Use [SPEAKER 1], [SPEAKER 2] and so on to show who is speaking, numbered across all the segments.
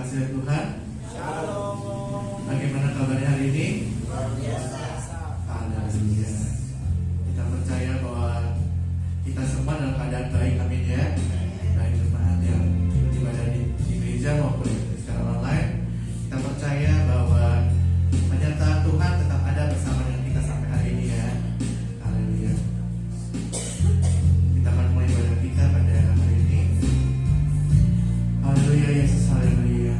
[SPEAKER 1] kasih Tuhan.
[SPEAKER 2] Shalom.
[SPEAKER 1] Bagaimana kabarnya hari ini?
[SPEAKER 2] Luar biasa.
[SPEAKER 1] Haleluya. Kita percaya bahwa kita semua dalam keadaan baik, amin ya. Baik jemaat yang beribadah di gereja maupun secara online. Kita percaya bahwa penyertaan Tuhan tetap ada bersama dengan kita sampai hari ini ya. Haleluya. Kita akan mulai ibadah kita pada hari ini. Haleluya Yesus, haleluya.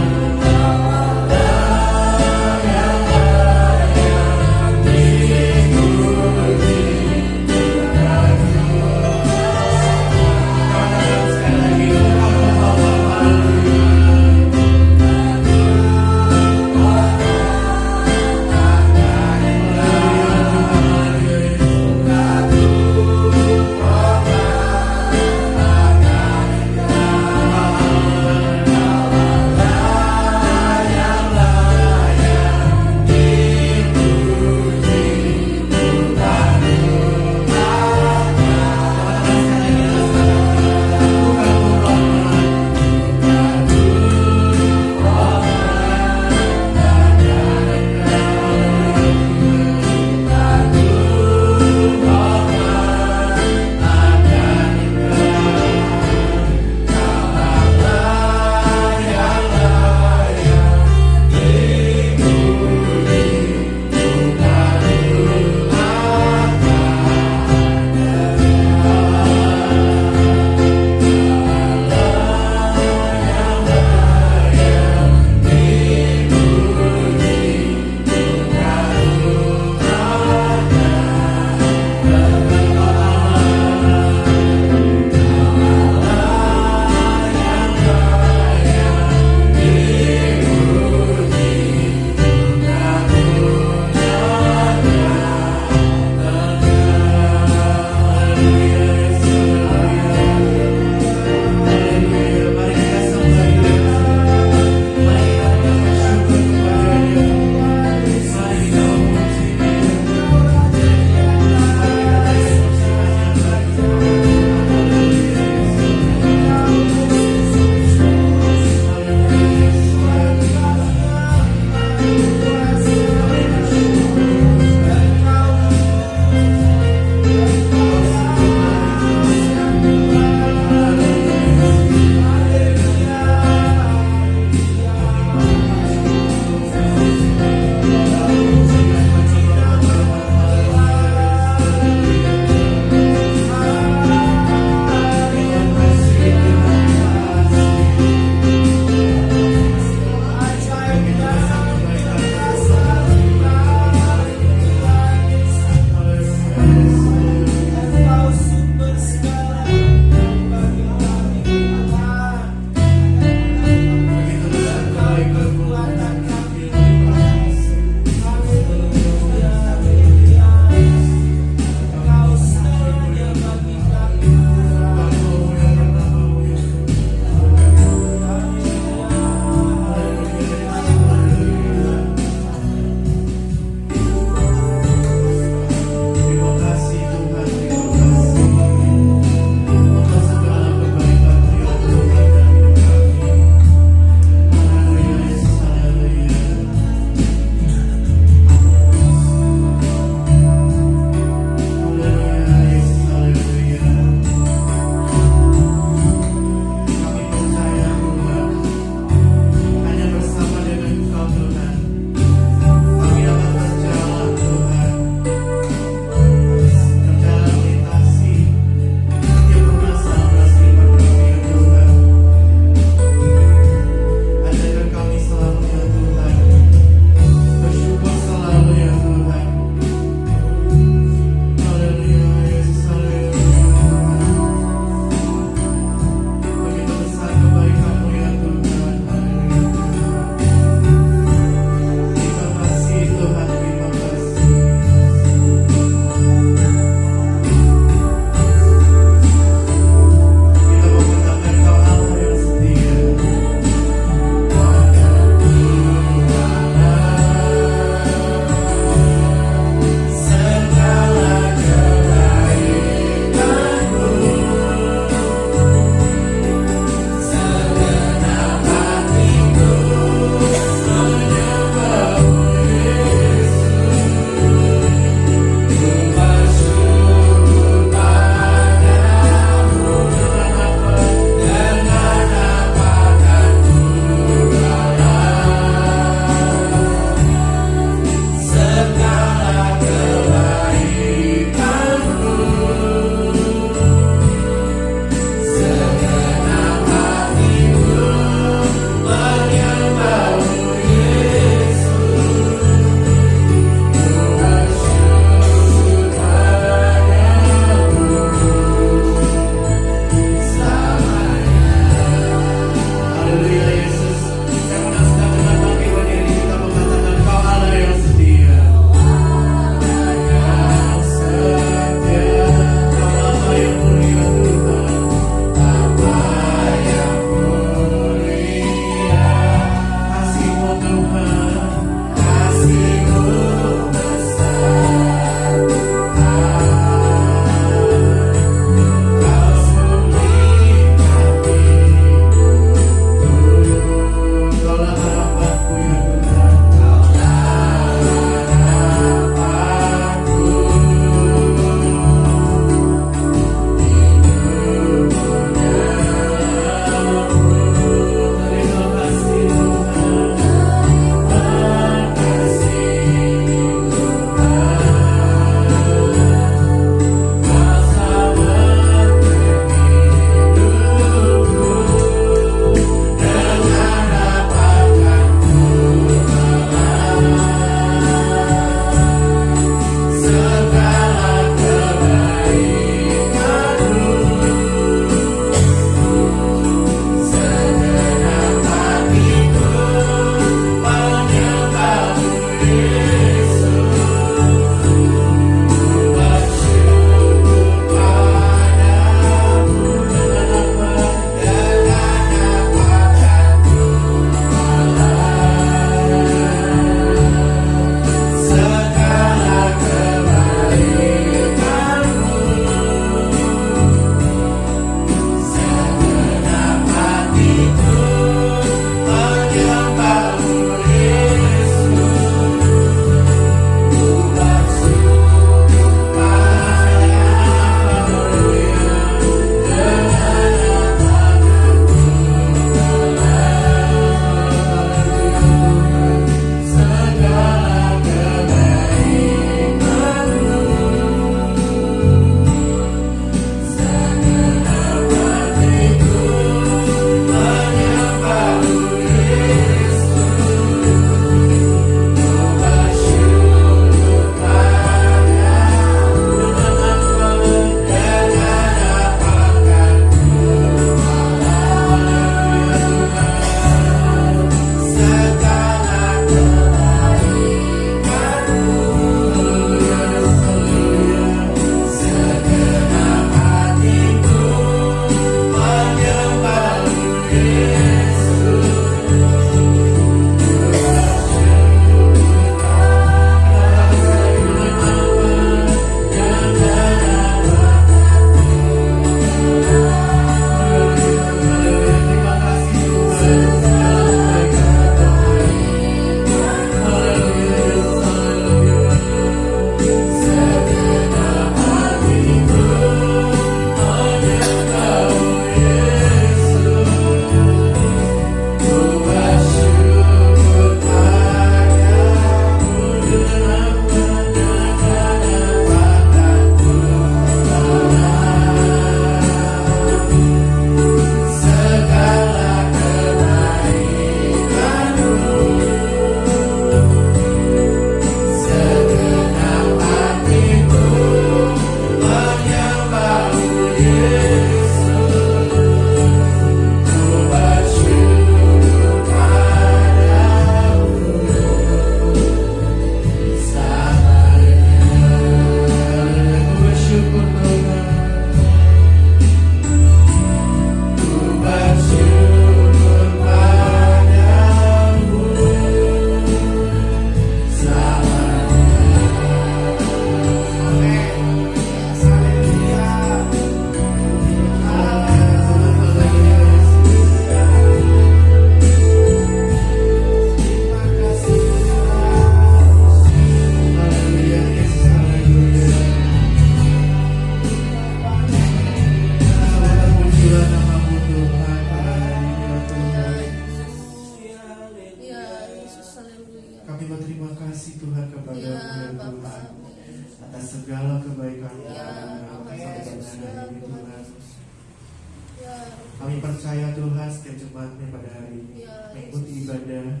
[SPEAKER 1] beribadah.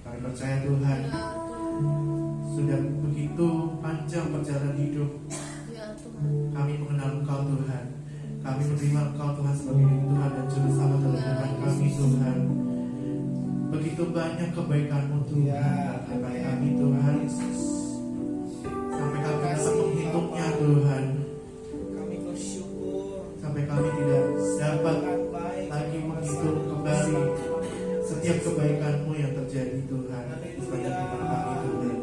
[SPEAKER 1] Kami percaya Tuhan, sudah begitu panjang perjalanan hidup kami mengenal Engkau Tuhan. Kami menerima Engkau Tuhan sebagai Tuhan dan Juru Selamat dalam Tuhan kami Tuhan. Begitu banyak kebaikan-Mu Tuhan kepada kami Tuhan, sampai kami dapat menghitungnya Tuhan,
[SPEAKER 2] Kami bersyukur.
[SPEAKER 1] sampai kami tidak dapat lagi menghitung kembali setiap kebaikan-Mu yang terjadi Tuhan sepanjang kehidupan kami Tuhan.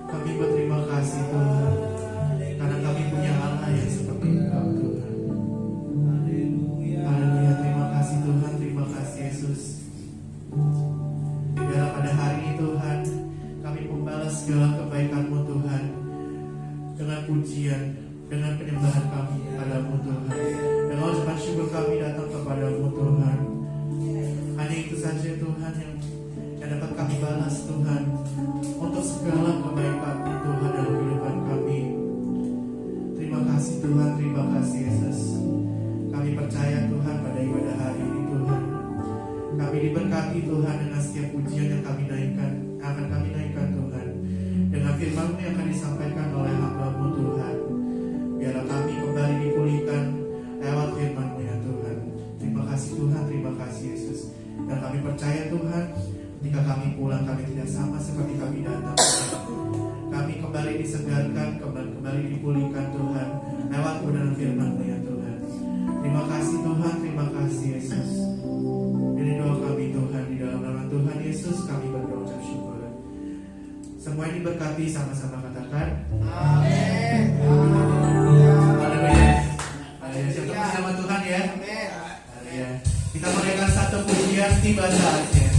[SPEAKER 1] Kami berterima kasih Tuhan, karena kami punya Allah yang seperti Engkau Tuhan. Haleluya, terima kasih Tuhan, terima kasih Yesus. Biarlah pada hari ini Tuhan, kami membalas segala kebaikan-Mu Tuhan dengan pujian, dengan penyembahan kami padamu Tuhan. Dengan ucapan syukur kami datang kepadamu Tuhan. Hanya itu saja Tuhan yang dapat kami balas Tuhan, untuk segala kebaikan-Mu Tuhan dalam kehidupan kami. Terima kasih Tuhan, terima kasih Yesus. Kami percaya Tuhan pada ibadah hari ini Tuhan, kami diberkati Tuhan dengan setiap pujian yang kami naikkan, akan kami naikkan Tuhan, dengan firman-Mu yang akan disampaikan oleh hamba-Mu Tuhan. Biarlah kami kembali dipulihkan lewat firman-Mu ya Tuhan. Terima kasih Tuhan, terima kasih Yesus. Dan kami percaya Tuhan, ketika kami pulang kami tidak sama seperti kami datang. Kami kembali disegarkan, kembali dipulihkan Tuhan lewat kebenaran firman-Mu ya Tuhan. Terima kasih Tuhan, terima kasih Yesus. Ini doa kami Tuhan, di dalam nama Tuhan Yesus kami berdoa ucap syukur. Semua ini berkati, sama-sama katakan
[SPEAKER 2] Amin.
[SPEAKER 1] Haleluya. Haleluya. Siapa puji nama Tuhan ya?
[SPEAKER 2] Amin.
[SPEAKER 1] Haleluya. Kita menaikkan satu pujian, tiba saatnya.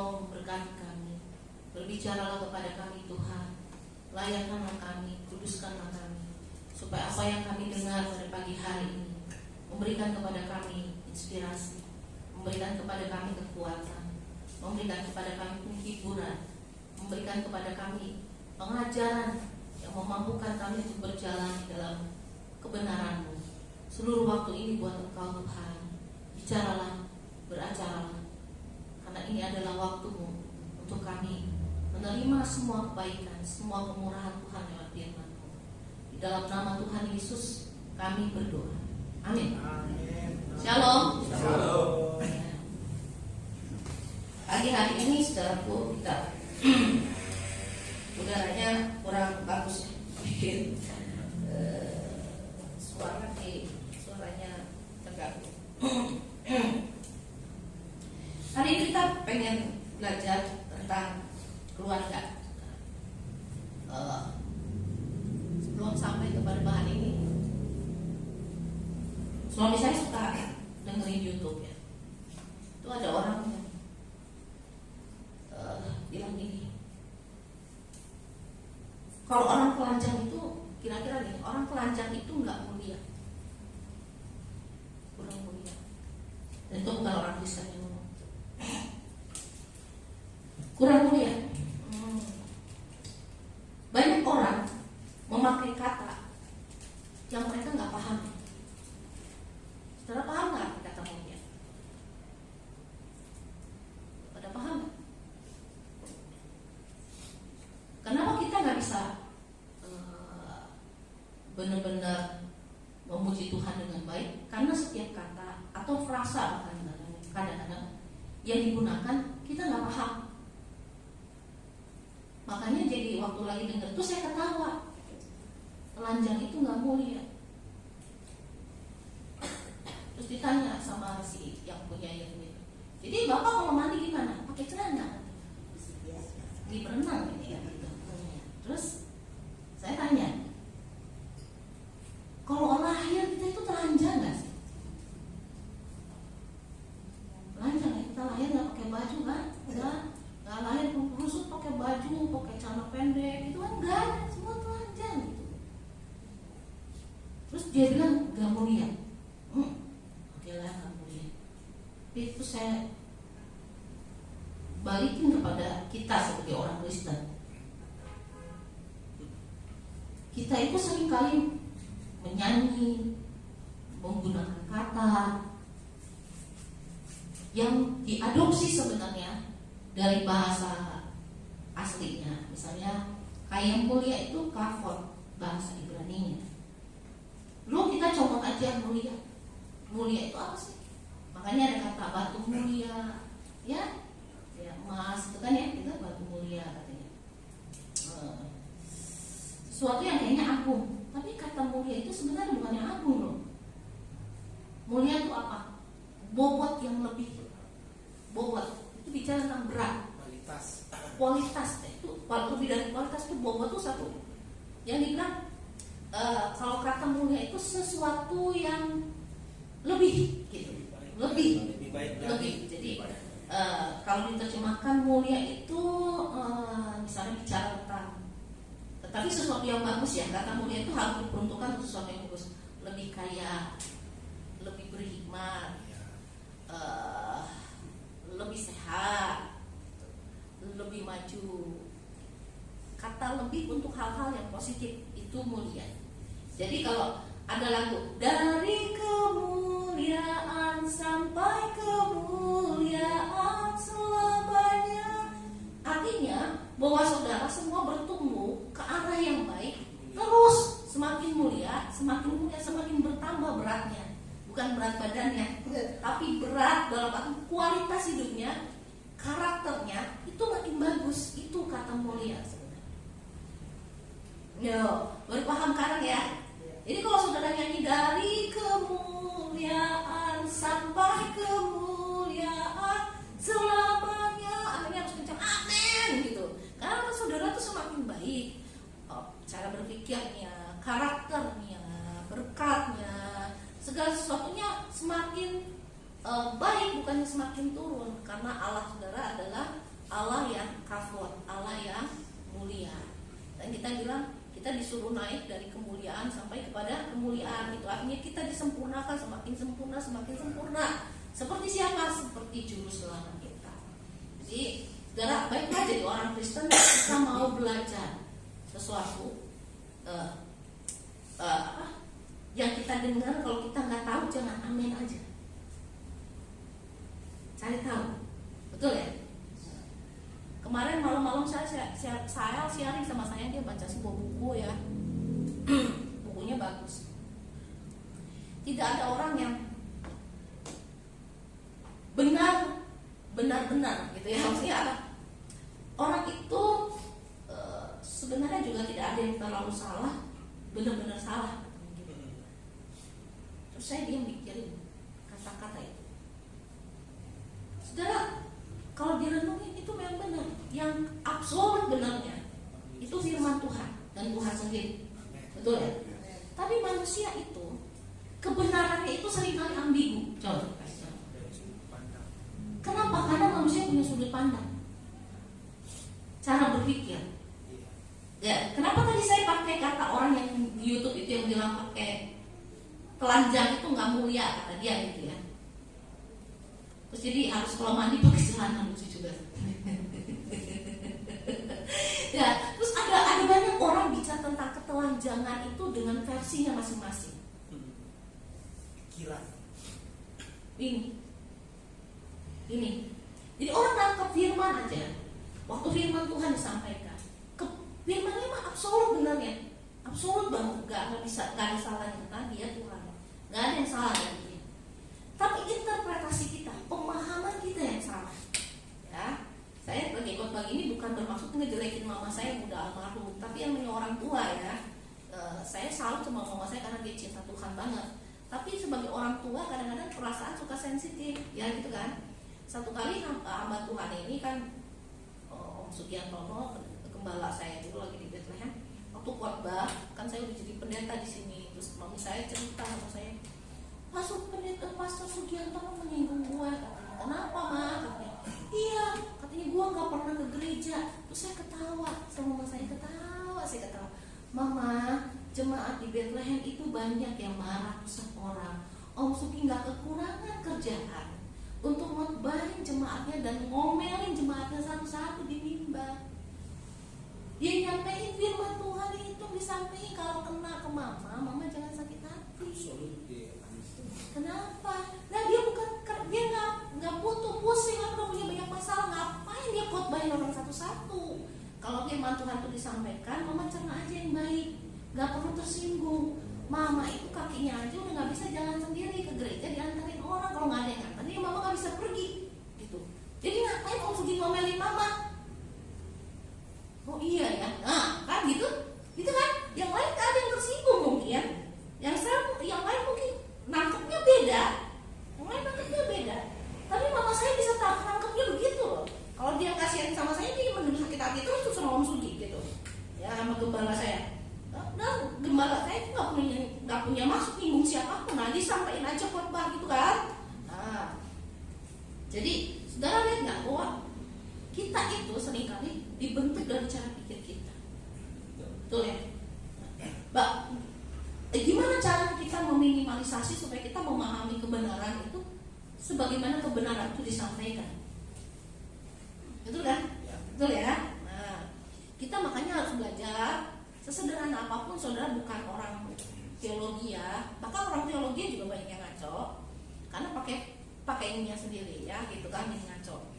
[SPEAKER 3] tolong berkati kami. Berbicaralah kepada kami Tuhan. Layakkanlah kami, kuduskanlah kami, supaya apa yang kami dengar pada pagi hari ini memberikan kepada kami inspirasi, memberikan kepada kami kekuatan, memberikan kepada kami penghiburan, memberikan kepada kami pengajaran yang memampukan kami untuk berjalan di dalam kebenaran-Mu. Seluruh waktu ini buat Engkau Tuhan. Bicaralah, beracaralah, karena ini adalah waktu-Mu untuk kami menerima semua kebaikan, semua kemurahan Tuhan lewat firman-Mu. Di dalam nama Tuhan Yesus kami berdoa. Amin. Shalom.
[SPEAKER 2] Shalom.
[SPEAKER 3] Pagi-hari ini saudaraku, kita udaranya kurang bagus ya. Bikin suaranya terganggu. Hari ini kita pengen belajar tentang keluarga. Sebelum sampai kepada bahan ini, suami saya suka dengerin YouTube ya. Itu ada orang yang bilang gini, kalau orang telanjang itu, kira-kira nih, orang telanjang itu nggak mulia, kurang mulia. Dan itu bukan orang Kristen yang ngomong, kurang mulia. Banyak orang memakai kata yang mereka nggak paham. Saudara paham nggak kata mulia? Pada paham nggak? Kenapa kita nggak bisa benar-benar memuji Tuhan dengan baik? Karena setiap kata atau frasa kadang-kadang yang digunakan kita nggak paham. Makanya jadi waktu lagi dengar itu saya ketawa. Telanjang itu nggak mulia. Terus ditanya sama si yang punya itu, jadi bapak kalau mandi gimana? Pakai celana? Di berenang ini ya gitu. Terus saya tanya, kalau lahir kita itu telanjang nggak sih? Telanjang ya, kita lahir nggak pakai baju kan? Nggak lahir rusuk pakai baju, pakai celana pendek, itu kan enggak, semua telanjang gitu. Terus dia bilang nggak mulia. Oke lah, nggak mulia. Itu saya balikin kepada kita sebagai orang Kristen. Kita itu seringkali menyanyi, menggunakan kata yang diadopsi sebenarnya dari bahasa aslinya. Misalnya kayak yang mulia itu kavod, bahasa Ibraninya. Lu kita comot aja mulia. Mulia itu apa sih? Makanya ada kata batu mulia, ya emas itu kan ya, kita batu mulia katanya. Sesuatu yang kayaknya agung, tapi kata mulia itu sebenarnya bukan yang agung loh. Mulia itu apa? Bobot yang lebih. Bobot itu bicara tentang berat. Kualitas itu lebih dari kualitas, itu bobot itu satu. Yang dibilang kalau kata mulia itu sesuatu yang lebih gitu, lebih baik, lebih. Jadi kalau diterjemahkan mulia itu misalnya bicara tentang, tetapi sesuatu yang bagus ya, kata mulia itu harus diperuntukkan untuk sesuatu yang bagus, lebih kaya, lebih berhikmat, lebih sehat, lebih maju. Kata lebih untuk hal-hal yang positif itu mulia. Jadi kalau ada lagu dari kemuliaan sampai kemuliaan selamanya, artinya bahwa saudara semua bertumbuh ke arah yang baik, terus semakin mulia, semakin bertambah beratnya. Bukan berat badannya, tapi berat dalam arti kualitas hidupnya, karakternya itu makin bagus. Itu kata mulia sebenarnya. Yo, baru paham sekarang ya. Jadi kalau saudara nyanyi dari kemuliaan sampai kemuliaan selamanya, akhirnya harus kencang amin gitu. Karena saudara tuh semakin baik, cara berpikirnya, karakternya, berkatnya, segala sesuatunya semakin baik, bukannya semakin turun. Karena Allah saudara adalah disuruh naik dari kemuliaan sampai kepada kemuliaan. Itu artinya kita disempurnakan, semakin sempurna, semakin sempurna. Seperti siapa? Seperti juru selamat kita. Jadi, saudara, baiklah jadi orang Kristen, kita mau belajar sesuatu yang kita dengar. Kalau kita nggak tahu, jangan amin aja, cari tahu. Betul ya? Kemarin malam-malam saya sharing sama saya, dia baca sebuah buku ya. Bukunya bagus. Tidak ada orang yang benar-benar gitu ya. Maksudnya apa? Orang itu sebenarnya juga tidak ada yang terlalu salah, benar-benar salah gitu. Terus saya diam mikirin kata-kata itu. Saudara, kalau direnungin itu memang benar. Yang absolut benarnya itu firman Tuhan dan Tuhan sendiri. Betul ya? Tapi manusia itu kebenarannya itu seringkali ambigu. Contoh. Kenapa? Karena manusia punya sudut pandang, cara berpikir. Ya, kenapa tadi saya pakai kata orang yang di YouTube itu yang bilang pakai telanjang itu nggak mulia, kata dia gitu ya. Terus jadi harus kalau mandi pakai celana, lucu juga. Ya, terus ada banyak orang bicara tentang ketelanjangan itu dengan versinya masing-masing.
[SPEAKER 2] Kira.
[SPEAKER 3] Ini. Jadi orang nangkep firman aja. Waktu firman Tuhan disampaikan, firmannya mah absolut benarnya, absolut banget, nggak ada salahnya. Kan dia Tuhan, nggak ada yang salah dari dia. Tapi interpretasi kita, pemahaman kita yang salah. Ya, saya lagi khotbah ini bukan bermaksud ngejelekin mama saya yang udah almarhum, tapi yang punya orang tua ya. Saya salut sama mama saya karena dia cinta Tuhan banget. Tapi sebagai orang tua kadang-kadang perasaan suka sensitif, ya gitu kan. Satu kali hamba Tuhan ini kan Om Sugiantono, gembala saya dulu lagi di Bethlehem, waktu khotbah kan saya udah jadi pendeta di sini. Terus mami saya cerita sama saya, Pastor Sugiantono menyinggung gue. Katanya, kenapa mah? Katanya, iya, katanya gue nggak pernah ke gereja. Terus saya ketawa, sama mama saya ketawa. Mama, jemaat di Bethlehem itu banyak yang marah, rusak orang. Om Sugi nggak kekurangan kerjaan untuk ngotbahin jemaatnya dan ngomelin jemaatnya satu-satu di mimbar. Dia nyampein firman Tuhan itu disampaikan. Kalau kena ke mama jangan sakit hati. Kenapa? Nah dia nggak butuh pusing, udah punya banyak masalah. Ngapain dia khotbahin orang satu-satu? Kalau firman Tuhan itu disampaikan, mama cerna aja yang baik, nggak perlu tersinggung. Mama itu kakinya aja udah nggak bisa jalan sendiri ke gereja, diantarin orang. Kalau nggak ada yang nganterin, mama nggak bisa pergi gitu. Jadi ngapain Om Sugi ngomelin mama? Oh iya ya, nah kan gitu kan. Yang lain kan ada yang tersinggung mungkin, yang lain mungkin nangkepnya beda, Tapi mama saya bisa nangkepnya begitu loh. Kalau dia kasihan sama saya, dia mendengar sakit hati terus sama Om Sugi gitu. Ya sama gembala saya. Nah, gembala saya itu nggak punya maksud nyinggung siapapun. Nah, disampaikan aja khotbah gitu kan. Nah, jadi saudara lihat nggak bahwa kita itu seringkali dibentuk dari cara pikir kita. Betul ya? Gimana cara kita meminimalisasi supaya kita memahami kebenaran itu sebagaimana kebenaran itu disampaikan? Betul kan? Betul ya? Nah, kita makanya harus belajar. Sesederhana apapun, saudara bukan orang teologi ya. Bahkan orang teologi juga banyak yang ngaco, karena pakai ininya sendiri ya, gitu kan, yang ngaco.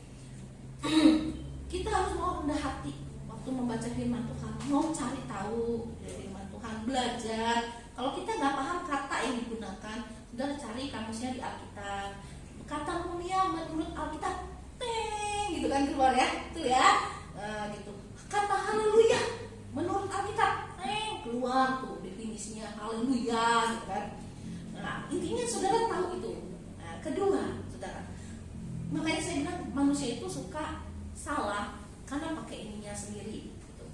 [SPEAKER 3] Kita harus mau rendah hati waktu membaca firman Tuhan, mau cari tahu dari firman Tuhan, belajar. Kalau kita nggak paham kata yang digunakan, saudara cari kamusnya di Alkitab. Kata mulia menurut Alkitab, gitu kan keluar ya, itu ya, gitu. Kata haleluya menurut Alkitab, keluar tuh definisinya haleluya, gitu kan. Nah, intinya saudara tahu itu. Nah, kedua, saudara, makanya saya bilang manusia itu suka salah karena pakai ininya sendiri. Gitu.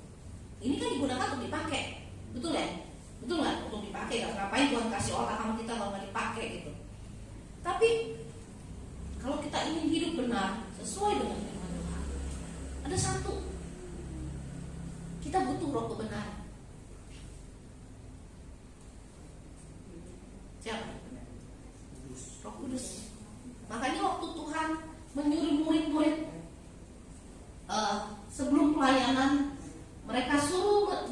[SPEAKER 3] Ini kan digunakan untuk dipakai, betul ya? Betul nggak? Untuk dipakai, nggak ngapain Tuhan kasih otak sama kita kalau nggak dipakai gitu. Tapi kalau kita ingin hidup benar sesuai dengan firman Tuhan, ada satu. Kita butuh roh kebenaran. sebelum pelayanan mereka suruh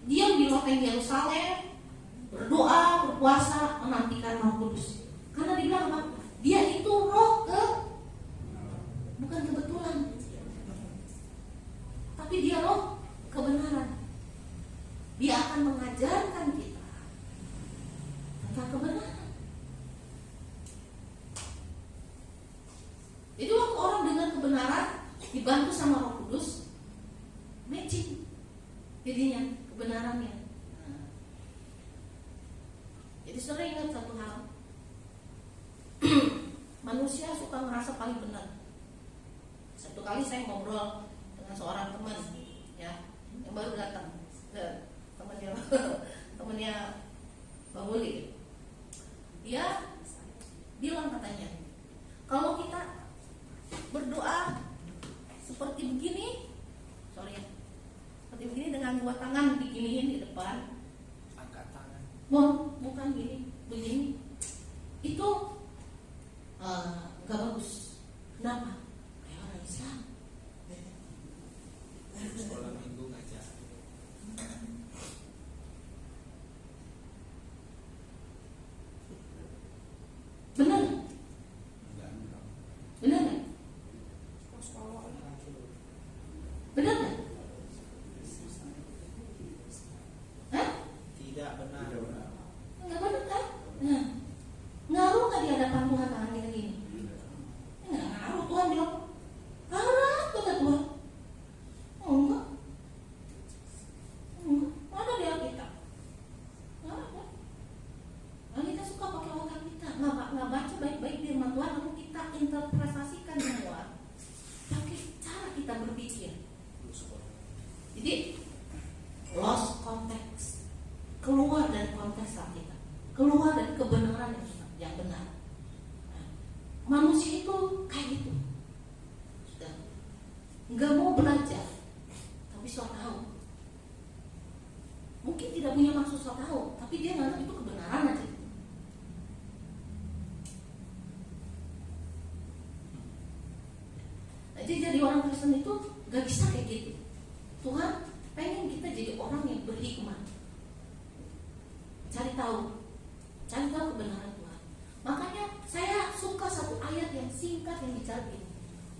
[SPEAKER 3] diam di loteng Yerusalem, berdoa, berpuasa, menantikan Roh Kudus. Karena dibilang apa? Dia itu roh bukan kebetulan, tapi dia roh kebenaran. Dia akan mengajarkan kita tentang kebenaran. Jadi waktu orang dengar kebenaran dibantu sama Roh Kudus, matching jadinya kebenarannya. Jadi saudara ingat satu hal, manusia suka merasa paling benar. Satu kali saya ngobrol dengan seorang teman, ya, yang baru datang, temannya Bang Wuli. Dia bilang katanya, kalau kita berdoa seperti begini, seperti begini dengan dua tangan diginiin di depan,
[SPEAKER 2] Angkat tangan.
[SPEAKER 3] bukan gini, begini, itu gak bagus. Kenapa? Kayak orang Islam.
[SPEAKER 2] Sekolah minggu ngajak.
[SPEAKER 3] Benar? Benar nggak? Benar nggak? Hah?
[SPEAKER 2] Tidak benar.
[SPEAKER 3] Nggak benar kan? Nah, ngaruh nggak di hadapan Tuhan tangan kita gini? Nggak ngaruh. Tuhan bilang, ngaruh tuh kata Tuhan. Enggak. Mana di Alkitab? Nggak ada. Nah, kita suka pakai otak kita, nggak baca baik-baik firman Tuhan, lalu kita interpretasikan semua pakai cara kita berpikir. Jadi lost context, keluar dari konteks kita, keluar dari kebenaran yang benar. Nah, manusia itu kayak gitu, sudah nggak mau belajar, tapi so tahu. Mungkin tidak punya maksud so tahu, tapi dia nganggap itu kebenaran aja. Jadi orang Kristen itu gak bisa kayak gitu. Tuhan pengen kita jadi orang yang berhikmat, cari tahu kebenaran Tuhan. Makanya saya suka satu ayat yang singkat yang bicara gini,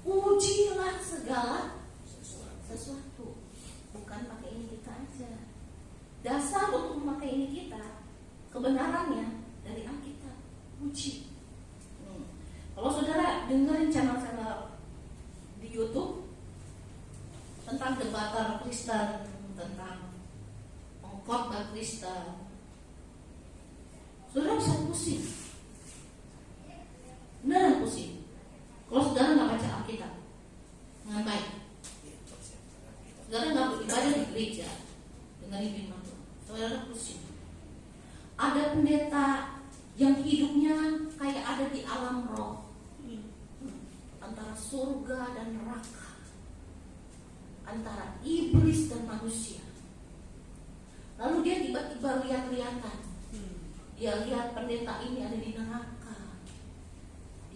[SPEAKER 3] ujilah segala sesuatu. Bukan pakai ini kita aja. Dasar untuk memakai ini kita, kebenarannya dari Alkitab, uji. Kalau saudara dengerin channel-channel di YouTube tentang debater Kristen, tentang pengkhotbah Kristen, saudara bisa pusing, beneran pusing. Kalau saudara nggak baca Alkitab dengan baik, saudara nggak beribadah di gereja dengan firman Tuhan, saudara pusing. Ada pendeta yang hidupnya kayak ada di alam roh, antara surga dan neraka, antara iblis dan manusia. Lalu dia tiba-tiba lihat-lihatan. Dia lihat pendeta ini ada di neraka,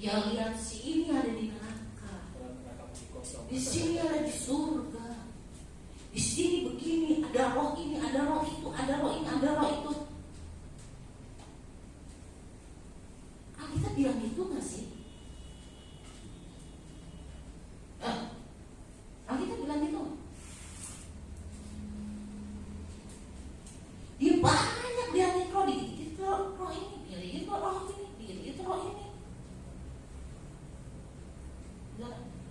[SPEAKER 3] dia lihat si ini ada di neraka, di sini ada di surga, di sini begini, ada roh ini, ada roh itu, ada roh ini, ada roh itu. Kita bilang itu nggak sih? Kita bilang gitu. Dia banyak dianin roh, dikit-dikit roh ini, dikit-dikit roh ini, dikit-dikit roh ini.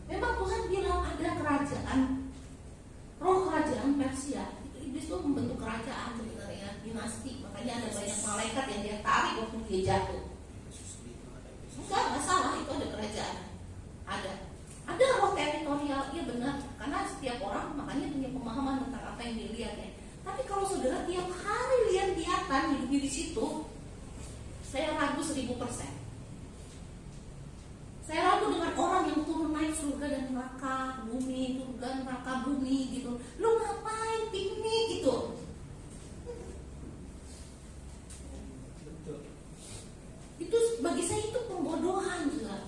[SPEAKER 3] Memang Tuhan bilang ada kerajaan, roh kerajaan Persia. Itu iblis tuh membentuk kerajaan sebenarnya, dinasti. Makanya ada banyak malaikat yang dia tarik waktu dia jatuh. Enggak salah, itu ada kerajaan. Ada roh teritorial, iya benar. Karena setiap orang makanya punya pemahaman tentang apa yang dilihat ya. Tapi kalau saudara tiap hari lihat-lihatan hidupnya di situ, saya ragu 1000%. Saya ragu dengan orang yang turun naik surga dan neraka, bumi, surga, neraka, bumi gitu. Lu ngapain piknik gitu? Itu bagi saya itu pembodohan juga.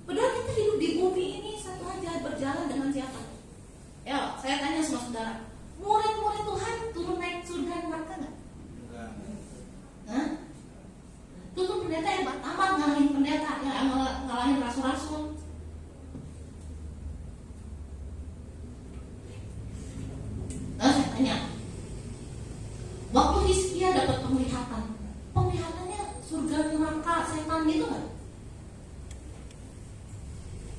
[SPEAKER 3] Padahal kita hidup di bumi ini satu aja, berjalan dengan kelihatan. Ya, saya tanya sama saudara, murid-murid Tuhan turun naik surga neraka nggak?
[SPEAKER 2] Enggak.
[SPEAKER 3] Hah? Tuh pendeta yang amat ngalahin pendeta, yang ngalahin rasul-rasul. Nah, saya tanya, waktu Hizkia dapat penglihatan, penglihatannya surga neraka setan gitu kan?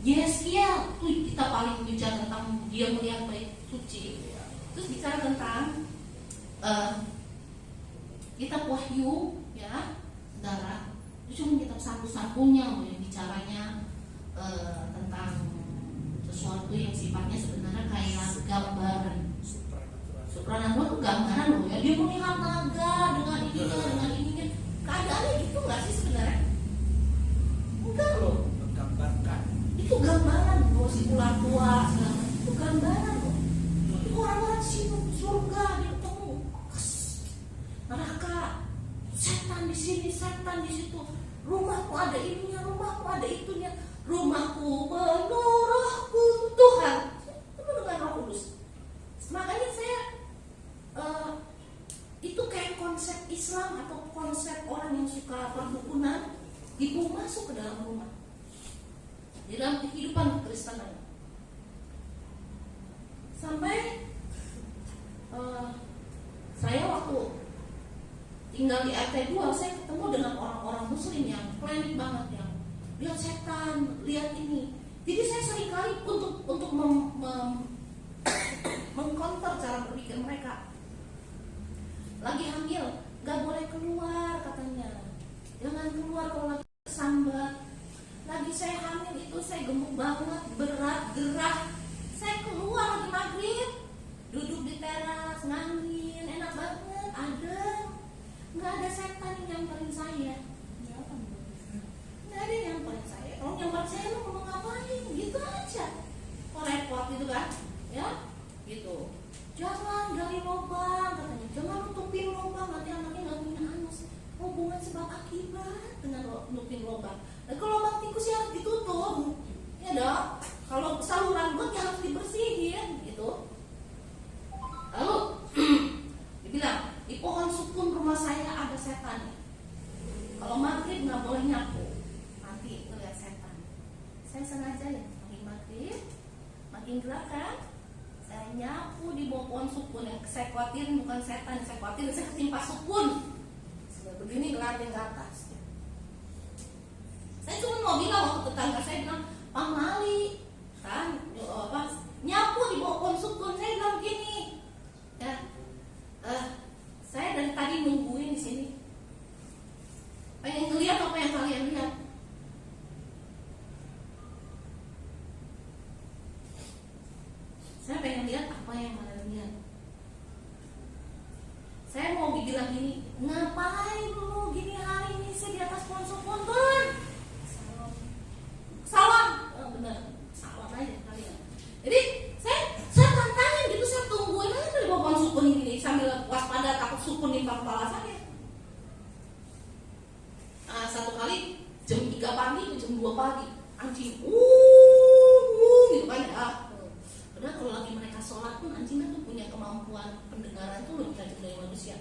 [SPEAKER 3] Yeskia tuh kita paling bicara tentang dia melihat baik suci. Terus bicara tentang kitab Wahyu, ya, saudara. Itu cuma kitab satu-satunya yang bicaranya tentang sesuatu yang sifatnya sebenarnya kayak gambaran. Supranatural itu gambaran loh ya. Dia melihat naga dengan ininya. Keadaannya gitu nggak sih sebenarnya? Enggak loh.
[SPEAKER 2] Menggambarkan.
[SPEAKER 3] Itu gambaran loh, si ular tua segala macam. Itu gambaran loh. Itu orang-orang sini surga dia ketemu neraka, setan di sini, setan di situ. Rumahku ada ininya, rumahku ada itunya. Rumahku penuh rohku Tuhan. Itu dengan Roh Kudus. Makanya saya itu kayak konsep Islam atau konsep orang yang suka perdukunan itu masuk ke dalam rumah, di dalam kehidupan kekristenan. Sampai saya waktu tinggal di RT 2, saya ketemu dengan orang-orang muslim yang klinik banget, yang lihat setan, lihat ini. Jadi saya seringkali untuk mengkonter cara berpikir mereka. Lagi hamil, gak boleh keluar katanya. Jangan keluar kalau lagi sambat. Lagi saya hamil itu saya gemuk banget, berat, gerah. Saya keluar lagi maghrib, duduk di teras, ngangin, enak banget, adem. Gak ada setan yang nyamperin saya. Gak ada yang nyamperin saya. Kalau nyamperin saya lu mau ngapain? Gitu aja. Kok repot gitu kan? Ya, gitu. Jangan gali lubang katanya. Jangan nutupin lubang, nanti anaknya gak punya anus. Hubungan sebab akibat dengan nutupin lubang. Dan kalau lubang tikus ya harus ditutup. Ya dong. Kalau saluran got ya harus dibersihin gitu. Lalu dibilang di pohon sukun rumah saya ada setan. Kalau maghrib nggak boleh nyapu, nanti ngeliat setan. Saya sengaja ya makin maghrib, makin gelap kan, saya nyapu di bawah pohon sukun. Yang saya khawatirin bukan setan, saya khawatirin saya ketimpa sukun. Sudah begini ngeliatin ke atas. Saya cuma mau bilang waktu tetangga saya bilang, Pak Mali kan, nyapu di bawah pohon sukun. Saya bilang begini, ya, saya dari tadi nungguin di sini, pengen ngeliat apa yang kalian lihat. Saya pengen lihat apa yang kalian lihat. Saya mau dibilang gini, ngapain lu gini hari ini sih di atas pohon sukun Tuhan? Salam, bener, salam aja kalian. Jadi saya tantangin gitu, saya tungguin aja di bawah pohon sukun ini sambil waspada takut sukun nimpang kepala saya. Satu kali jam 3 pagi ke jam 2 pagi anjing gitu kan ya. Padahal kalau lagi mereka sholat pun anjingnya tuh punya kemampuan pendengaran tuh lebih tajam dari manusia.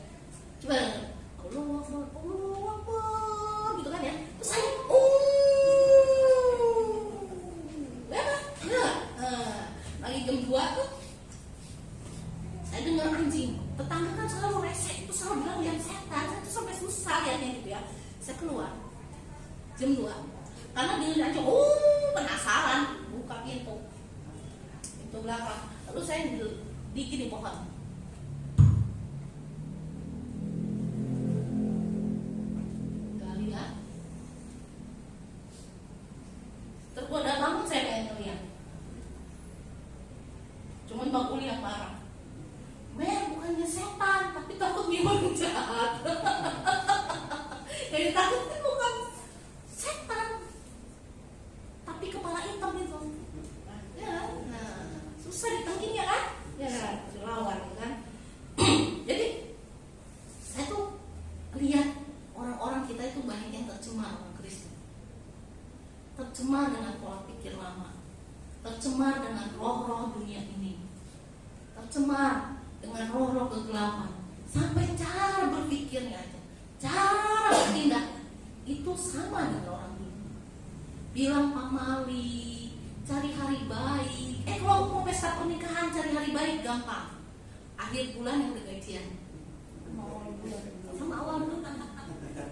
[SPEAKER 3] Coba Allah gitu kan ya. Terus saya lagi jam 2 tuh saya dengar anjing. Tetangga kan selalu resek, itu selalu bilang lihat setan. Saya tuh sampai susah lihatnya gitu ya. Saya keluar jam 2 karena dia aja penasaran, buka pintu belakang. Lalu saya dikit di pohon. Gali ya. Tergoda banget saya pengen ngeliat. Cuman Bang Uli yang marah. Bukannya setan, tapi takut memang jahat. Yang ditakutin bukan setan, tapi kepala hitam itu. Ya, susah ditangkap ya kan? Ya kan, lawan kan. Jadi saya tuh lihat orang-orang kita itu banyak yang tercemar dengan Kristen, tercemar dengan pola pikir lama, tercemar dengan roh-roh tercemar dengan roh-roh kegelapan. Sampai cara berpikirnya aja, cara bertindaknya itu sama dengan orang dulu. Bilang pamali, cari hari baik. Kalau mau pesta pernikahan cari hari baik gampang. Akhir bulan yang udah gajian. Sama awal bulan.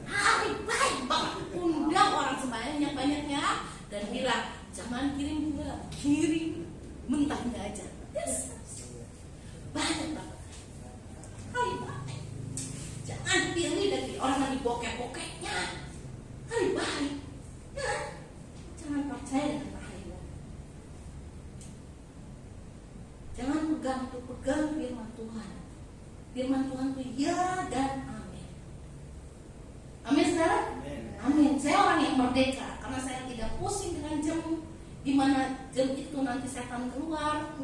[SPEAKER 3] Hari baik banget. Undang orang sebanyak-banyaknya dan bilang jangan kirim bunga, kirim mentahnya aja. Yes. Banyak banget. Hari baik. Jangan pilih dari orang lagi bokeh-bokehnya. Hari baik. Ya. Jangan percaya dengan hari baik. Jangan pegang firman Tuhan. Firman Tuhan itu ya dan amin. Amin saudara? Amin. Saya orang yang merdeka karena saya tidak pusing dengan jam di mana jam itu nanti setan keluar.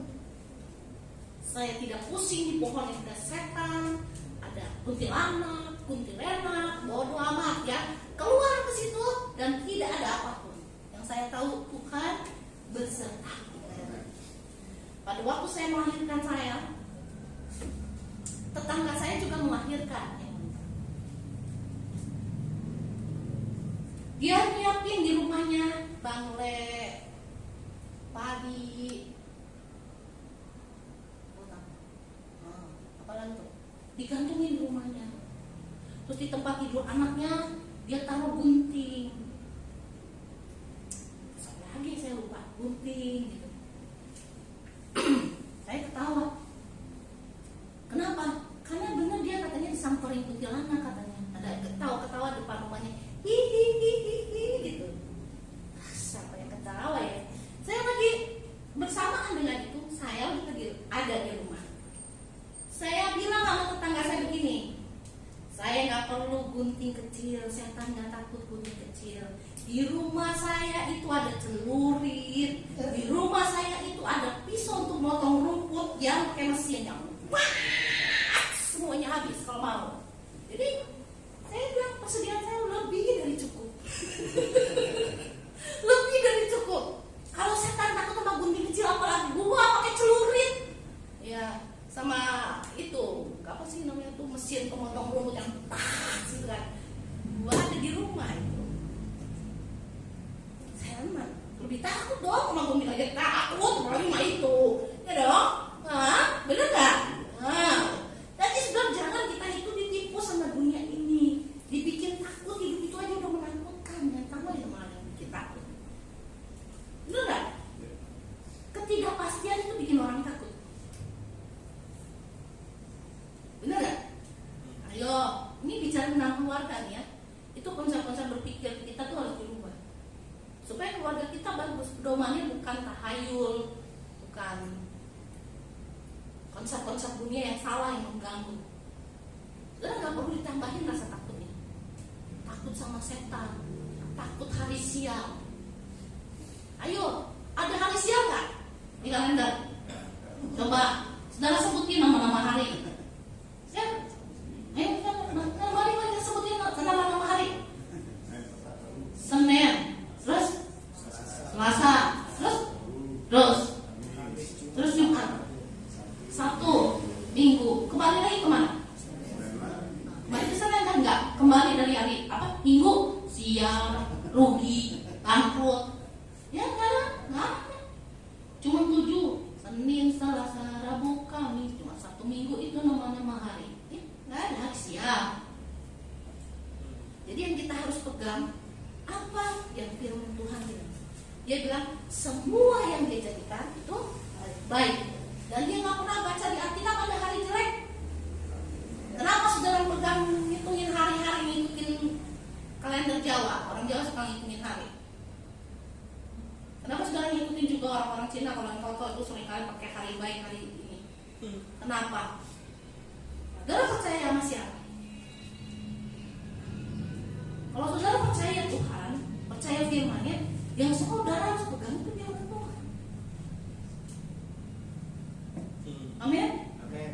[SPEAKER 3] Saya tidak pusing di pohon yang ada setan, ada kuntilanak, kuntilenak, bodoh amat ya. Keluar ke situ dan tidak ada apapun. Yang saya tahu Tuhan beserta. Pada waktu saya melahirkan saya, tetangga saya juga melahirkan. Dia nyiapin di rumahnya bangle, padi, apalagi tuh, digantungin di rumahnya. Terus di tempat tidur anaknya dia taruh gunting. Terus lagi saya lupa gunting gitu. Saya ketawa. Kenapa? Karena benar dia katanya disamperin kuntilanak katanya. Ada ketawa-ketawa depan rumahnya. Hihihihi gitu. Siapa yang ketawa ya? Saya lagi bersamaan dengan itu, saya lagi ada di rumah. Saya bilang sama tetangga saya begini, saya nggak perlu gunting kecil, setan nggak takut gunting kecil. Di rumah saya itu ada celurit, di rumah saya itu ada pisau untuk motong rumput yang pakai mesin yang semuanya habis kalau mau. Jadi saya bilang persediaan saya lebih dari cukup. Lebih dari cukup. Kalau setan takut sama gunting kecil, apalagi gua pakai celurit. Ya, sama itu, apa sih namanya tuh mesin pemotong rumput yang gitu kan. Gua ada di rumah itu. Saya mah lebih takut dong sama gunting aja takut, apalagi mah itu. Ya dong? Hah? Bener gak? Nah, jadi sebab jangan kita itu ditipu sama dunia ini. Dibikin takut, hidup itu aja udah menakutkan. Yang tambah yang malah yang bikin takut. Bener gak? Ketidakpastian itu bikin orang takut. Bener gak? Ayo, ini bicara tentang keluarga nih ya. Itu konsep-konsep berpikir kita tuh harus dirubah. Supaya keluarga kita bagus. Pedomannya bukan tahayul, bukan konsep-konsep dunia yang salah yang mengganggu. Saudara gak perlu ditambahin rasa takutnya. Takut sama setan, takut hari sial. Ayo, ada hari sial gak di kalender? Coba, saudara sebutin nama-nama hari. Ya, ayo mari sebutin nama-nama hari. Senin, terus Selasa, terus Jumat, Sabtu, Minggu. Kembali lagi kemana? Kembali ke Senin kan enggak? Kembali dari hari apa? Minggu, sial, rugi, bangkrut. Ya enggak ada. Cuma 7, Senin, Selasa, Rabu, Kamis. Cuma Sabtu, Minggu itu nama-nama hari. Enggak ada hari sial. Jadi yang kita harus pegang apa yang firman Tuhan bilang. Dia bilang semua yang dia jadikan itu baik. Dan dia nggak pernah baca di Alkitab ada hari jelek. Kenapa saudara pegang ngitungin hari-hari, ngikutin kalender Jawa? Orang Jawa suka ngitungin hari. Kenapa saudara ngikutin juga orang-orang Cina? Kalau yang Toto itu seringkali pakai hari baik hari ini. Kenapa? Saudara percaya sama siapa? Kalau saudara percaya Tuhan, percaya firman-Nya, yang saudara harus pegang itu firman Tuhan. Amin.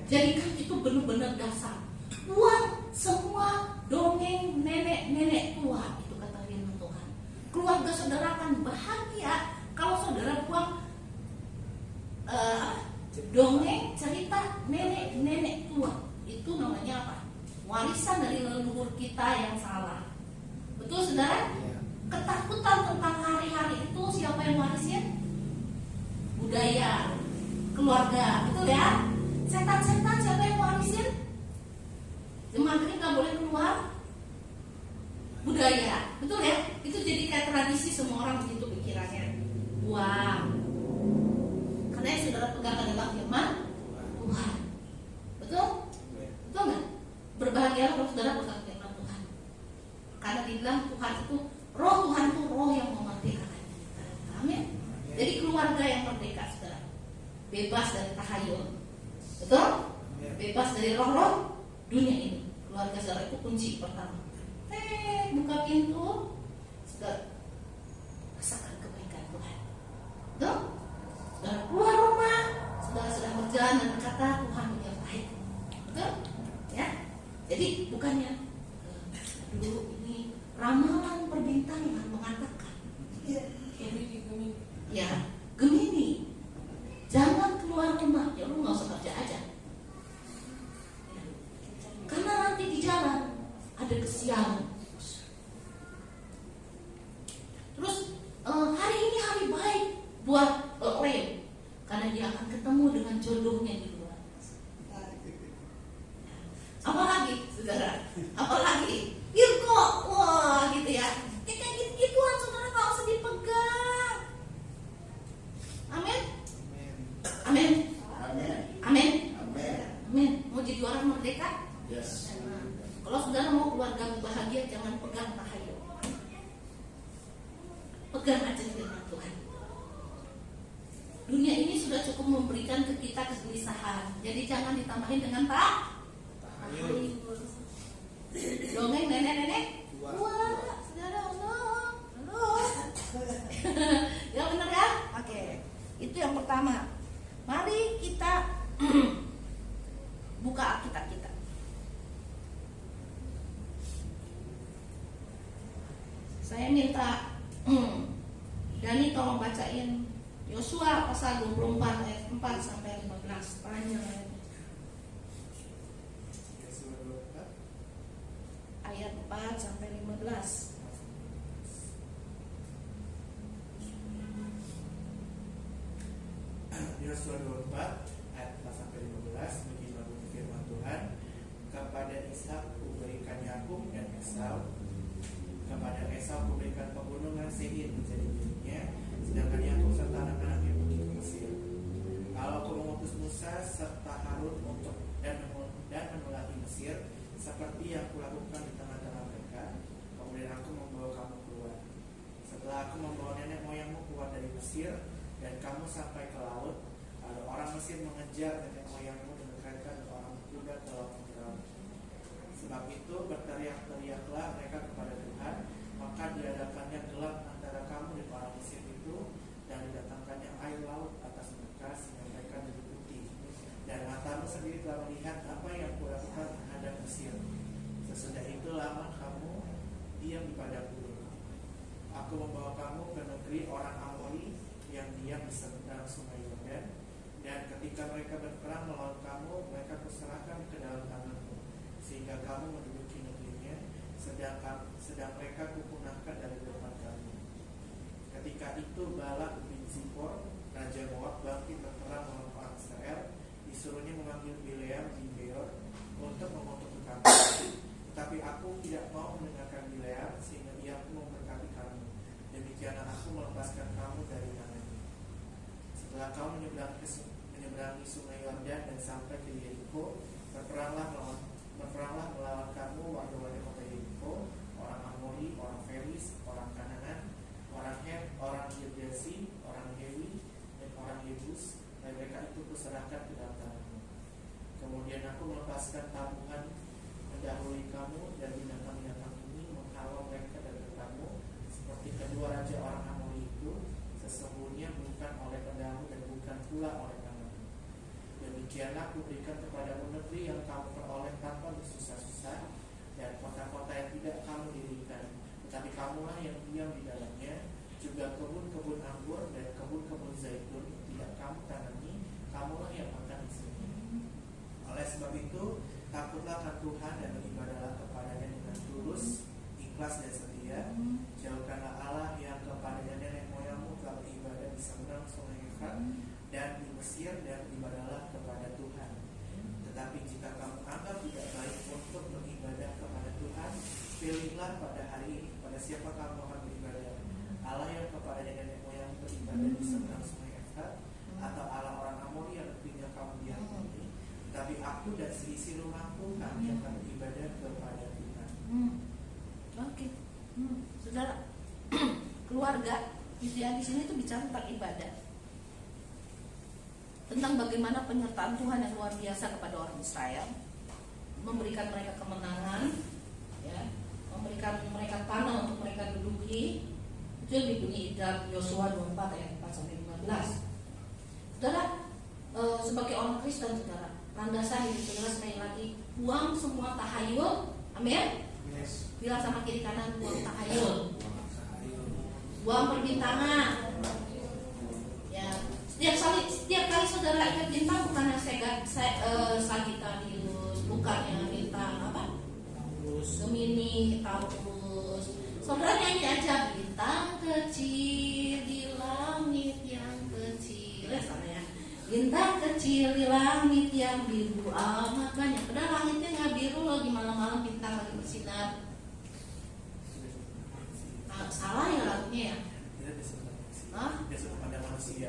[SPEAKER 3] Jadikan itu benar-benar dasar. Buang semua dongeng nenek-nenek tua, itu kata firman Tuhan. Keluarga saudara akan bahagia kalau saudara buang Dongeng cerita nenek tua itu namanya apa? Warisan dari leluhur kita yang salah. Betul saudara?
[SPEAKER 2] Iya.
[SPEAKER 3] Ketakutan tentang hari-hari itu siapa yang warisin? Budaya, keluarga, betul ya? Setan-setan siapa yang warisin? Jemaat ini nggak boleh keluar. Budaya, betul ya? Itu jadi kayak tradisi, semua orang begitu pikirannya. Buang. Karena yang saudara pegang adalah firman Tuhan. Betul? Betul nggak? Berbahagialah kalau saudara pegang firman Tuhan. Karena dibilang Tuhan itu, roh Tuhan itu roh yang memerdekakan kita. Amin. Jadi keluarga yang merdeka, saudara. Bebas dari tahayul. Betul? Bebas dari roh-roh dunia ini. Keluarga saudara itu kunci pertama. Buka pintu, saudara rasakan kebaikan Tuhan. Betul? Saudara keluar rumah, saudara sedang berjalan dan berkata Tuhan menyertai. Betul? Ya. Jadi bukannya dulu ini ramalan perbintangan mengatakan ya Gemini jangan keluar rumah, ya lu nggak usah kerja aja ya. Karena nanti di jalan ada kesialan. Terus hari ini hari baik buat Leo karena dia akan ketemu dengan jodohnya di luar. Apalagi saudara, apalagi Virgo, wah gitu ya. Kayak gitu-gituan saudara nggak usah dipegang. Amin. Amin. Amin. Amin. Mau jadi orang merdeka?
[SPEAKER 2] Yes.
[SPEAKER 3] Kalau saudara mau keluarga bahagia, jangan pegang tahayul. Pegang aja firman Tuhan. Dunia ini sudah cukup memberikan ke kita kegelisahan. Jadi jangan ditambahin dengan tahayul. Dongeng nenek-nenek. Wah, saudara, halo. Ya benar ya? Oke. Itu yang pertama. Mari kita buka Alkitab kita. Saya minta Dani tolong bacain Yosua pasal 24 ayat 4 sampai 15. Panjang ayat 4 sampai 15.
[SPEAKER 1] Yosua 24 ayat 4 sampai 15 beginilah bunyi firman Tuhan. Kepada Ishak kuberikan Yakub dan Esau, kepada Esau kuberikan pegunungan Seir menjadi miliknya, sedangkan Yakub serta anak-anaknya pergi ke Mesir. Kalau aku mengutus Musa serta Harun untuk dan menulahi Mesir seperti yang kulakukan di tengah-tengah mereka, kemudian aku membawa kamu keluar. Setelah aku membawa nenek moyangmu keluar dari Mesir dan kamu sampai ke laut, lalu orang Mesir mengejar nenek moyangmu dengan kereta dan orang kuda ke laut Firaun. Sebab itu berteriak-teriaklah mereka kepada Tuhan, maka diadakannya gelap antara kamu dan orang Mesir itu, dan didatangkannya air laut atas mereka sehingga mereka menjadi putih. Dan matamu sendiri telah melihat apa yang kulakukan terhadap Mesir. Sesudah itu lama kamu diam di padang gurun. Aku membawa kamu ke negeri orang Amori yang diam di seberang sungai Yordan, dan ketika mereka berperang melawan kamu, mereka kuserahkan ke dalam tanganmu, sehingga kamu menduduki negerinya, sedang mereka kupunahkan dari depan kamu. Ketika itu Balak bin Zippor, raja Moab, bangkit berperang melawan orang Israel. Disuruhnya memanggil Bileam bin Beor untuk mengutuk kamu. Tetapi aku tidak mau mendengarkan Bileam, sehingga ia pun memberkati kamu. Demikianlah aku melepaskan kamu dari tangannya. Setelah kamu menyeberangi sungai Yordan dan sampai ke Yeriko, berperanglah melawan kamu warga-warga kota Yeriko, orang Amori, orang Feris, orang Kanaan, orang Het, orang Girgasi, orang Hewi, dan orang Yebus. Dan mereka itu kuserahkan ke dalam tanganmu. Kemudian aku melepaskan tabuhan mendahului kamu, dan binatang-binatang ini menghalau mereka dari kamu, seperti kedua raja orang Amori itu. Sesungguhnya bukan oleh pedangmu dan bukan pula oleh tanganmu. Demikianlah kuberikan kepadamu negeri yang kamu peroleh tanpa bersusah-susah, dan kota-kota yang tidak kamu dirikan, tetapi kamulah yang diam di dalamnya. Juga kebun-kebun anggur dan kebun-kebun zaitun tidak kamu tanami, kamulah yang
[SPEAKER 2] akan Tuhan dan beribadahlah kepadanya dengan tulus, ikhlas dan setia. Jauhkanlah Allah yang kepadanya nenek moyangmu telah beribadah di seberang sungai Efrat dan di Mesir, dan beribadahlah kepada Tuhan. Tetapi jika kamu anggap tidak baik untuk beribadah kepada Tuhan, pilihlah pada hari ini pada siapa kamu akan beribadah. Allah yang kepadanya nenek moyang beribadah di seberang sungai Efrat, atau Allah orang Amori yang tinggal kamu diakini. Tapi aku dan seisi rumahku, kami akan beribadah kepada Tuhan.
[SPEAKER 4] Oke. Saudara, keluarga di sini tuh bicara tentang ibadah, tentang bagaimana penyertaan Tuhan yang luar biasa kepada orang Israel, memberikan mereka kemenangan, ya, memberikan mereka tanah untuk mereka duduki. Itu yang dibunyi dalam Yosua 24 ayat 4-15. Saudara, sebagai orang Kristen, saudara, landasan hidup saudara sekali lagi, buang semua tahayul. Amin.
[SPEAKER 2] Yes.
[SPEAKER 4] Bilang sama kiri kanan, buang tahayul, buang perbintangan. Ya, setiap kali saudara ingat bintang, bukan Sagittarius, bukan yang bintang apa? Gemini, Taurus. Saudara nyanyi aja, bintang kecil di langit yang kecil. Ya, bintang kecil di langit yang biru amat banyak. Padahal langitnya nggak biru loh, di malam-malam bintang lagi bersinar. Salah ya lagunya ya? Hah?
[SPEAKER 2] Pada manusia.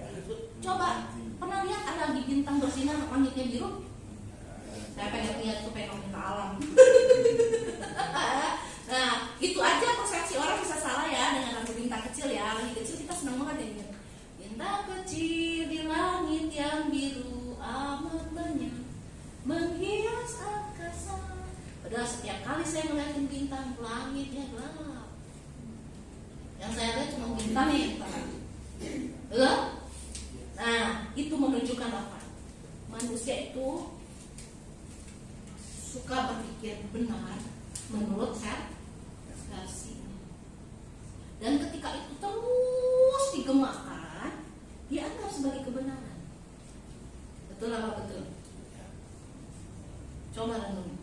[SPEAKER 4] Coba, pernah lihat ada lagi bintang bersinar langitnya biru? Saya pengen lihat supaya kamu minta alam. Nah, itu aja persepsi orang bisa salah ya dengan lagu bintang kecil ya. Lagi kecil kita senang banget ya. Bintang kecil di langit yang biru amat banyak menghias angkasa. Padahal setiap kali saya melihat bintang, langitnya gelap. Yang saya lihat cuma bintang nih. Nah, itu menunjukkan apa? Manusia itu suka berpikir benar menurut versinya. Dan ketika itu terus digemakan, dianggap sebagai kebenaran. Betul apa betul? Coba renung.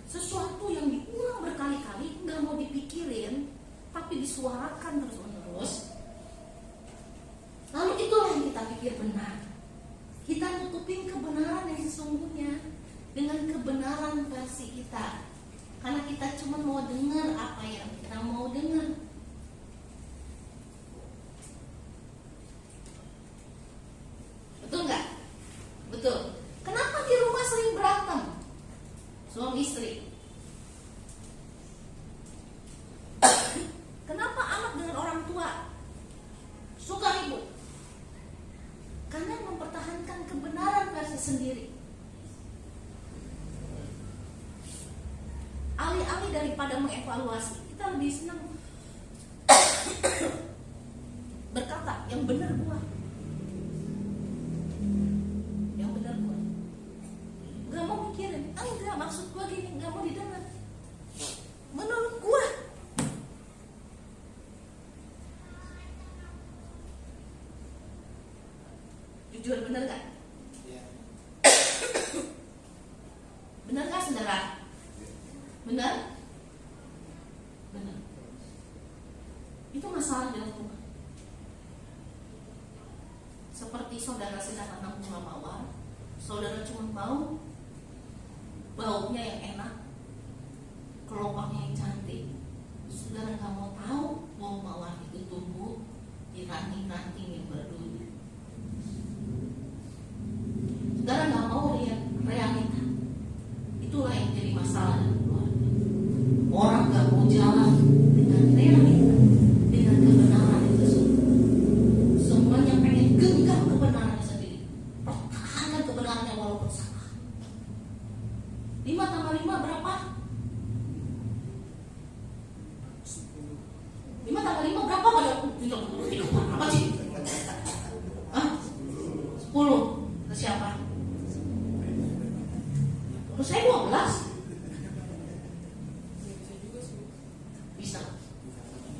[SPEAKER 4] Sesuatu yang diulang berkali-kali nggak mau dipikirin, tapi disuarakan terus-menerus. Lalu itulah yang kita pikir benar. Kita nutupin kebenaran yang sesungguhnya dengan kebenaran versi kita, karena kita cuma mau dengar apa yang kita mau dengar. Betul nggak? Betul. Kenapa di rumah sering berantem suami istri? Kenapa anak dengan orang tua suka ribut? Karena mempertahankan kebenaran versi sendiri. Alih-alih daripada mengevaluasi, kita lebih senang berkata yang benar gua, yang benar gua. Gak mau mikirin, enggak maksud gua gini, gak mau didengar. Menurut gua. Jujur, benar gak?
[SPEAKER 2] Ya.
[SPEAKER 4] Benar gak saudara? Benar? Benar. Itu masalah dalam rumah. Seperti saudara sedang tanam bunga mawar, saudara cuma mau baunya yang enak, kelompoknya yang cantik. Saudara gak mau tahu bau mawar itu tumbuh di ranting-ranting yang berduri. Saudara gak mau lihat realita. Itulah yang jadi masalah dalam keluarga. Orang gak mau jalan dengan realita, dengan kebenaran itu sendiri. Semuanya pengen genggam kebenarannya sendiri, pertahankan kebenarannya walaupun salah. 5 tambah 5 berapa? 5 tambah 5 berapa pada apa sih? Hah? 10. Ke siapa? Terus saya 12.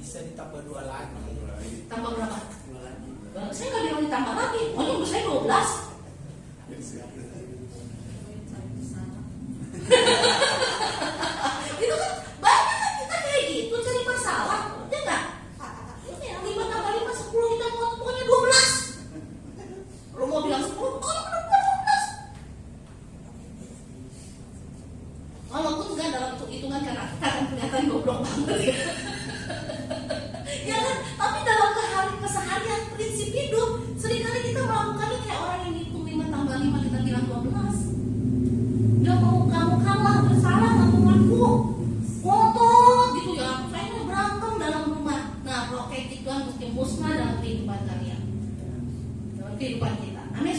[SPEAKER 2] Bisa ditambah 2 lagi.
[SPEAKER 4] Tambah berapa?
[SPEAKER 2] 2 lagi.
[SPEAKER 4] Saya nggak bilang ditambah lagi. Pokoknya umur saya 12.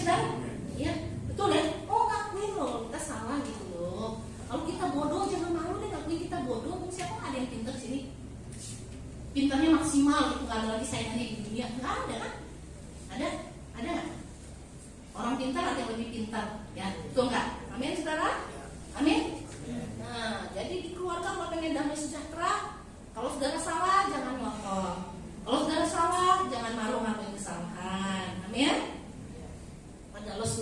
[SPEAKER 4] saudara? Ya, betul ya. Oh, ngakuin loh, kita salah gitu loh. Kalau kita bodoh jangan malu deh ngakuin kita bodoh. Siapa ada yang pintar sini? Pintarnya maksimal gitu, nggak ada lagi saingannya di dunia. Nggak ada kan? Ada nggak? Orang pintar ada yang lebih pintar, ya, betul nggak? Amin, saudara? Amin. Nah, jadi di keluarga kalau pengen damai sejahtera, kalau saudara salah jangan ngomong. Kalau saudara salah jangan malu ngakuin kesalahan. Amin. Ada los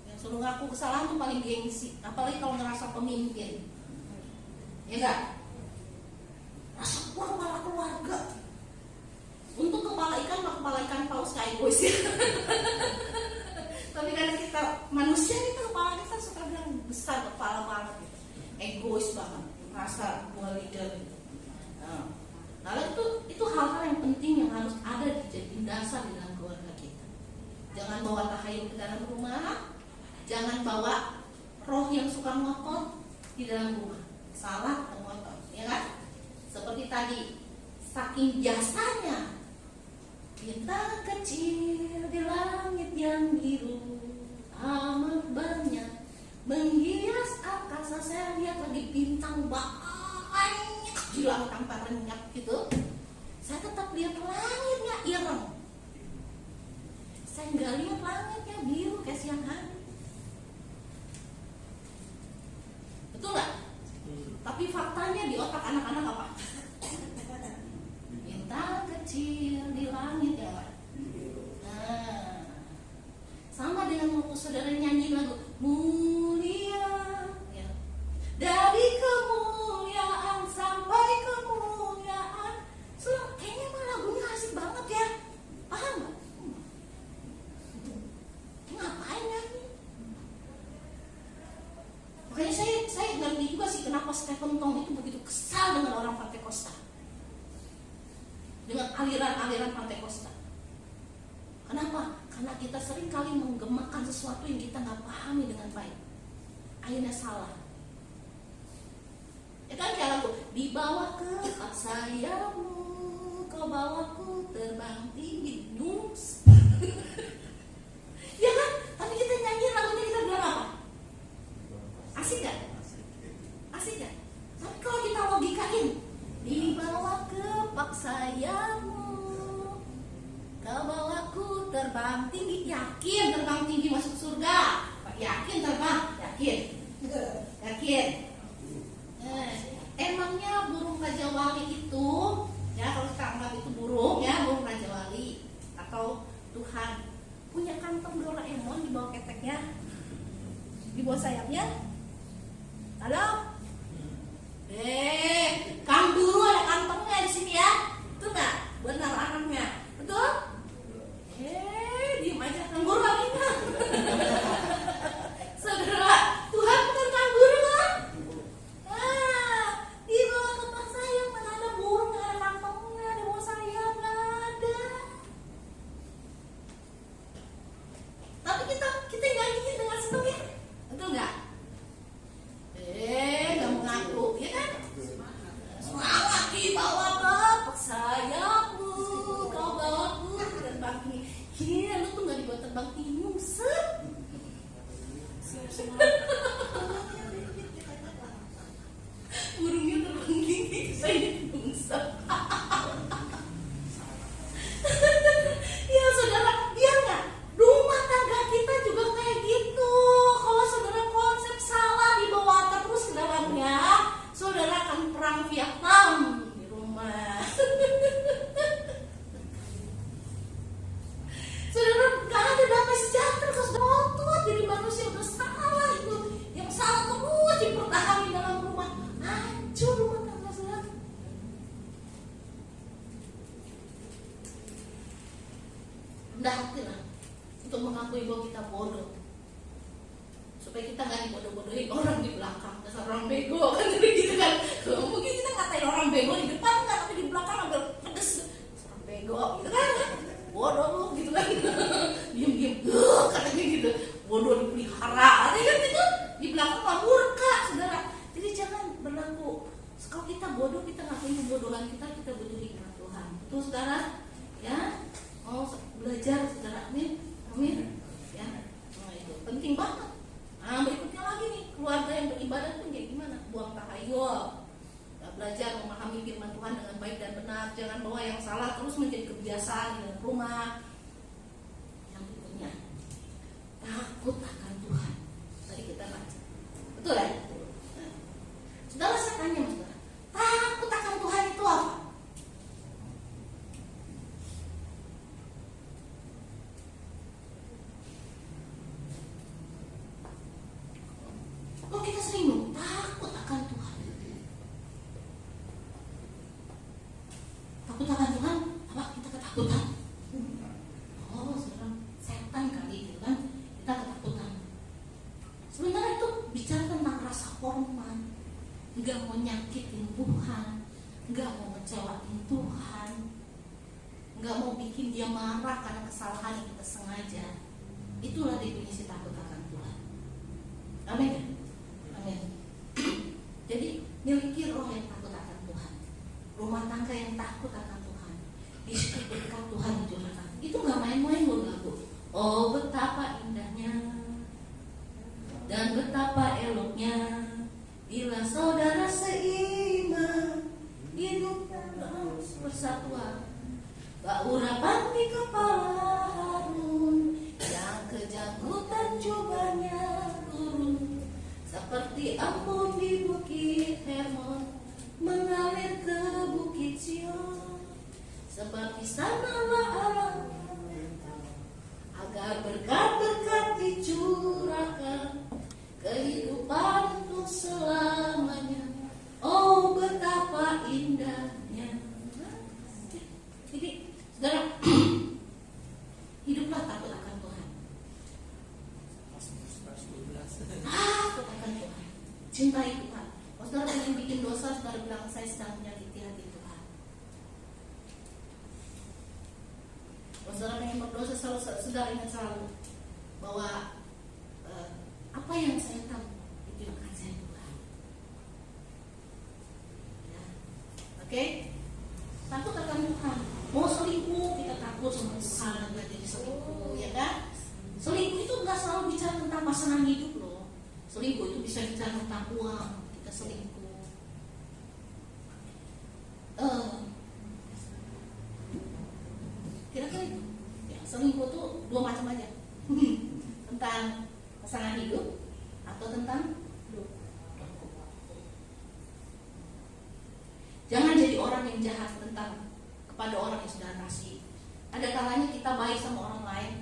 [SPEAKER 4] yang suruh ngaku kesalahan tuh paling gengsi, apalagi kalau ngerasa pemimpin. Ya enggak? Rasa kepala keluarga. Untuk kepala ikan paus kayak egois ya. Tapi karena kita manusia, kita kepala kita suka bilang besar kepala banget gitu. Egois banget, merasa gua leader gitu. Nah, itu hal-hal yang penting yang harus ada di dasar di dalam keluarga kita. Jangan bawa tahayul ke dalam rumah, jangan bawa roh yang suka ngotot di dalam rumah. Salah dan ngotot, ya kan? Seperti tadi, saking jasanya bintang kecil di langit yang biru amat banyak menghias angkasa. Saya lihat lagi bintang banyak di langit tanpa renyak gitu. Saya tetap lihat langitnya ireng. Saya nggak lihat langitnya biru kayak siang hari. Betul nggak? Tapi faktanya di otak anak-anak apa? Bintang kecil di langit ya Pak. Nah, sama dengan waktu saudara nyanyi lagu mulia ya. Dari kemuliaan sampai kemuliaan. Kayaknya mah lagunya asik banget ya. Paham nggak? Ngapain nyanyi? Makanya saya ngerti juga sih kenapa Stephen Tong itu begitu kesal dengan orang Pantekosta, dengan aliran-aliran Pantekosta. Kenapa? Karena kita sering kali menggemakan sesuatu yang kita nggak pahami dengan baik, akhirnya salah. Ya kan kayak lagu di bawah kepak sayapmu, kau bawaku terbang tinggi, nus. Ya kan? Tapi kita nyanyi lagunya kita bilang apa? Asik gak? Asik gak? Tapi kalau kita logikain, di bawah kepak sayapmu, kau bawaku terbang tinggi. Yakin terbang tinggi masuk surga? Yakin terbang? Yakin? Yakin? Emangnya burung Raja Wali itu, ya kalau kita anggap itu burung ya, burung Raja Wali atau Tuhan, punya kantong Doraemon di bawah keteknya, di bawah sayapnya? Halo? Kang Duru ada kantongnya di sini ya, itu nggak? Benar anaknya, betul? Diem aja, Kang Guru lagi nggak? Saudara, Tuhan bukan Kang Guru kan? Di bawah kepak sayap mana ada burung, nggak ada kantongnya, di bawah sayap nggak ada. Tapi kita nyanyiin dengan seneng ya, betul nggak? Nggak mengaku, ya kan? Semangat di bawah kepak sayapmu, kau bawaku terbang tinggi. Iya, lu tuh nggak dibawa terbang tinggi, nyungsep. Burungnya terbang tinggi, saya nyungsep. Ya saudara, biar nggak? Rumah tangga kita juga kayak gitu. Kalau saudara konsep salah dibawa terus ke dalamnya, saudara akan perang Vietnam di rumah. Saudara nggak ada damai sejahtera kalau sudah ngotot jadi manusia udah salah itu, yang salah terus dipertahankan dalam rumah, hancur rumah tangga saudara. Rendah hati lah untuk mengakui bahwa kita bodoh, supaya kita nggak dibodoh-bodohin orang di belakang, dasar orang bego kan gitu kan. Mungkin kita ngatain orang bego di depan kan, tapi di belakang agak pedes, orang bego gitu kan, bodoh lu gitu kan. Diem-diem katanya gitu, bodoh dipelihara kan gitu, di belakang mah murka saudara. Jadi jangan berlaku kalau kita bodoh, kita ngakuin kebodohan kita bodohin Tuhan. Betul saudara? Ya, mau belajar nggak mau nyakitin Tuhan, nggak mau ngecewain Tuhan, nggak mau bikin dia marah karena kesalahan yang kita sengaja. Itulah definisi takut akan Tuhan. Amin. Amin. Jadi miliki roh yang takut akan Tuhan, rumah tangga yang takut akan Tuhan, di situ berkat Tuhan dicurahkan. Itu nggak main-main loh lagu. Oh betapa indahnya dan betapa eloknya bila saudara seiman hidup dalam persatuan. Urapan di kepala Harun yang kejangkutan jubahnya turun, seperti embun di bukit Hermon mengalir ke bukit Sion. Sebab di sanalah Allah agar berkat-berkat dicurahkan, kehidupan untuk selamanya. Oh betapa indahnya. Jadi saudara, hiduplah takut akan Tuhan. Takut akan Tuhan, cintai Tuhan. Kalau saudara yang bikin dosa, saudara bilang saya sedang menyakiti hati Tuhan. Kalau saudara yang berdosa, saudara ingat selalu bahwa apa yang saya tahu itu kasih Tuhan. Ya. Oke? Takut akan Tuhan. Mau selingkuh, kita takut sama Tuhan nggak jadi selingkuh, ya kan? Selingkuh itu nggak selalu bicara tentang pasangan hidup loh. Selingkuh itu bisa bicara tentang uang. Kita selingkuh. Kira-kira itu. Ya, selingkuh itu dua macam aja. Tentang pasangan hidup atau tentang hidup. Jangan jadi orang yang jahat kepada orang yang sudah kasih. Ada kalanya kita baik sama orang lain,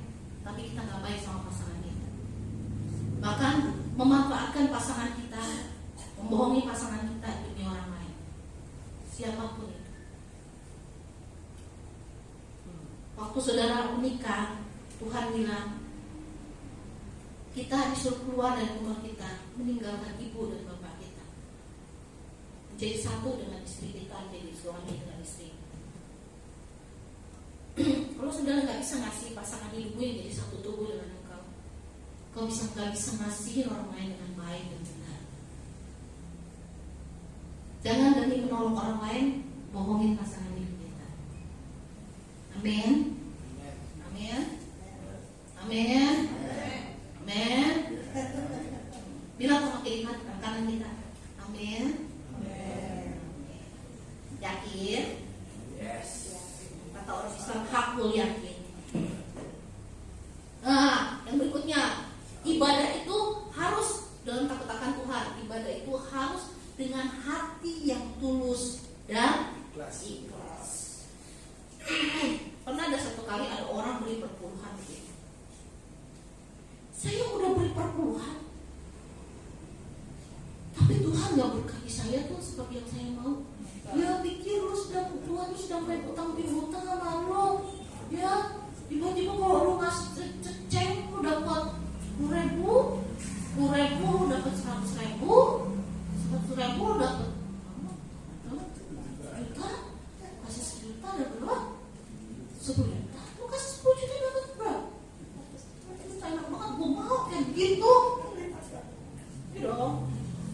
[SPEAKER 4] tapi kita nggak baik sama pasangan kita. Bahkan memanfaatkan pasangan kita, membohongi pasangan kita demi orang lain. Siapapun itu. Waktu saudara menikah, Tuhan bilang kita disuruh keluar dari rumah kita, meninggalkan ibu dan bapak kita, menjadi satu dengan istri kita, menjadi suami dengan istri. Kalau saudara nggak bisa ngasih pasangan hidupmu yang jadi satu tubuh dengan engkau, kau nggak bisa ngasih orang lain dengan baik dan benar. Jangan demi menolong orang lain bohongin pasangan hidup kita. Amin. Amin. Amin. Amin. Bilang sama kiri kanan kita. Amin. Yakin?
[SPEAKER 2] Yes.
[SPEAKER 4] Kata orang Islam, hakul yakin. Nah, yang berikutnya, ibadah itu harus dalam takut akan Tuhan. Ibadah itu harus dengan hati yang tulus dan ikhlas. Pernah ada satu kali ada orang beli perpuluhan gitu. Saya udah beli perpuluhan, tapi Tuhan gak berkati saya tuh seperti yang saya mau. Ya pikir Tuhan lu sedang main utang-piutang sama lo. Ya tiba-tiba kalau lu ngasih ceceng lu dapat 10.000, 10.000 lu dapat 100.000, 100.000 lu dapat juta, kasih 1 juta dapat berapa? 10 juta. Lu kasih 10 juta dapat berapa? 10 juta, enak banget, gue mau kayak gitu. Gitu dong.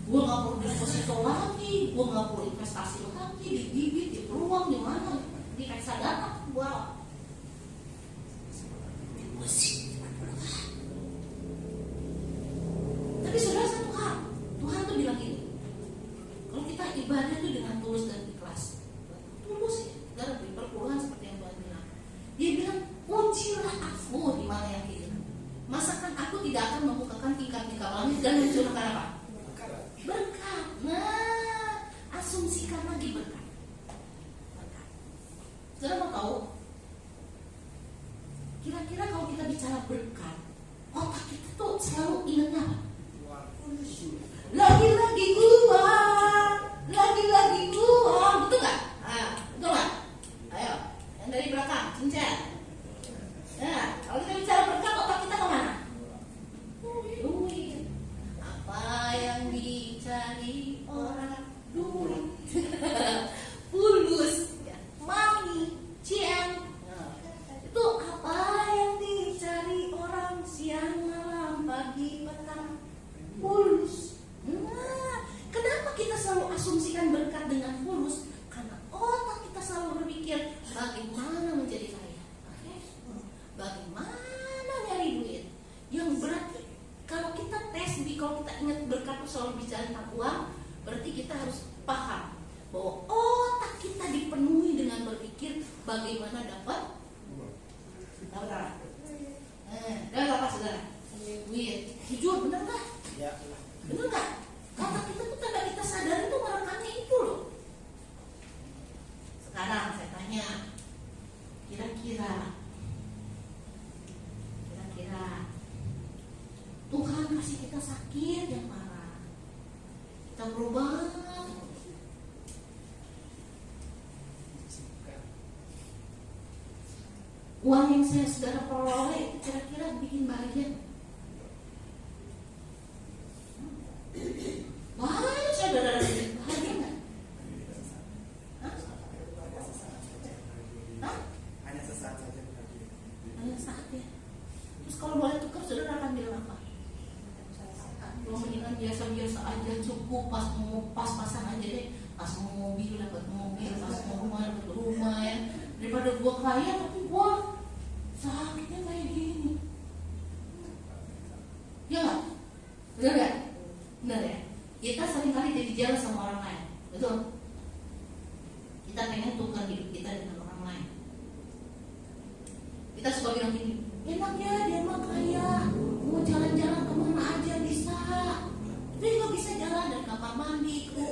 [SPEAKER 4] Gue gak perlu deposito lagi, gue gak perlu investasi lagi di bibit, di peluang, di mana, di reksadana. Wow. Tapi saudara satu hal, Tuhan tuh bilang gini, kalau kita ibadah itu dengan tulus dan ikhlas, tulus ya, saudara beri perpuluhan seperti yang Tuhan bilang. Dia bilang, ujilah aku di mana yang hidup. Masakan aku tidak akan membukakan tingkap-tingkap langit dan mencurahkan apa? Berkat. Nah, asumsikan lagi berkat. Saudara mau tahu? Kira-kira kalau kita bicara berkat, otak kita tuh selalu ingatnya apa? Lagi-lagi gua, betul nggak? Betul nggak? Ayo, yang dari belakang, cincin. Ya, kalau kita bicara berkat, otak kita kemana? Duit. Apa yang dicari orang tentang uang, berarti kita harus paham bahwa otak kita dipenuhi dengan berpikir bagaimana dapat apa saudara? Duit. Jujur, benar nggak?
[SPEAKER 2] Ya.
[SPEAKER 4] Benar nggak? Otak kita tuh tanpa kita sadari tuh merekamnya itu loh. Sekarang saya tanya, kira-kira Tuhan kasih kita sakit yang parah, kita berubah, uang yang saya saudara peroleh itu kira-kira bikin bahagia? Bahagia saudara, bahagia nggak?
[SPEAKER 2] Hanya sesaat saja.
[SPEAKER 4] Hanya saat ya. Terus kalau boleh tukar, saudara akan bilang apa? Kalau mendingan biasa-biasa aja, cukup pas mau pas-pasan aja deh, pas mau mobil dapat mobil, pas mau rumah dapat rumah ya, daripada gua kaya tapi gua sakitnya kayak gini. Ya nggak? Benar nggak? Benar ya? Kita seringkali jadi jalan sama orang lain, betul? Kita pengen tukar hidup kita dengan orang lain. Kita suka bilang gini, enak ya dia mah kaya, mau jalan-jalan kemana aja bisa. Dia juga bisa jalan dari kamar mandi ke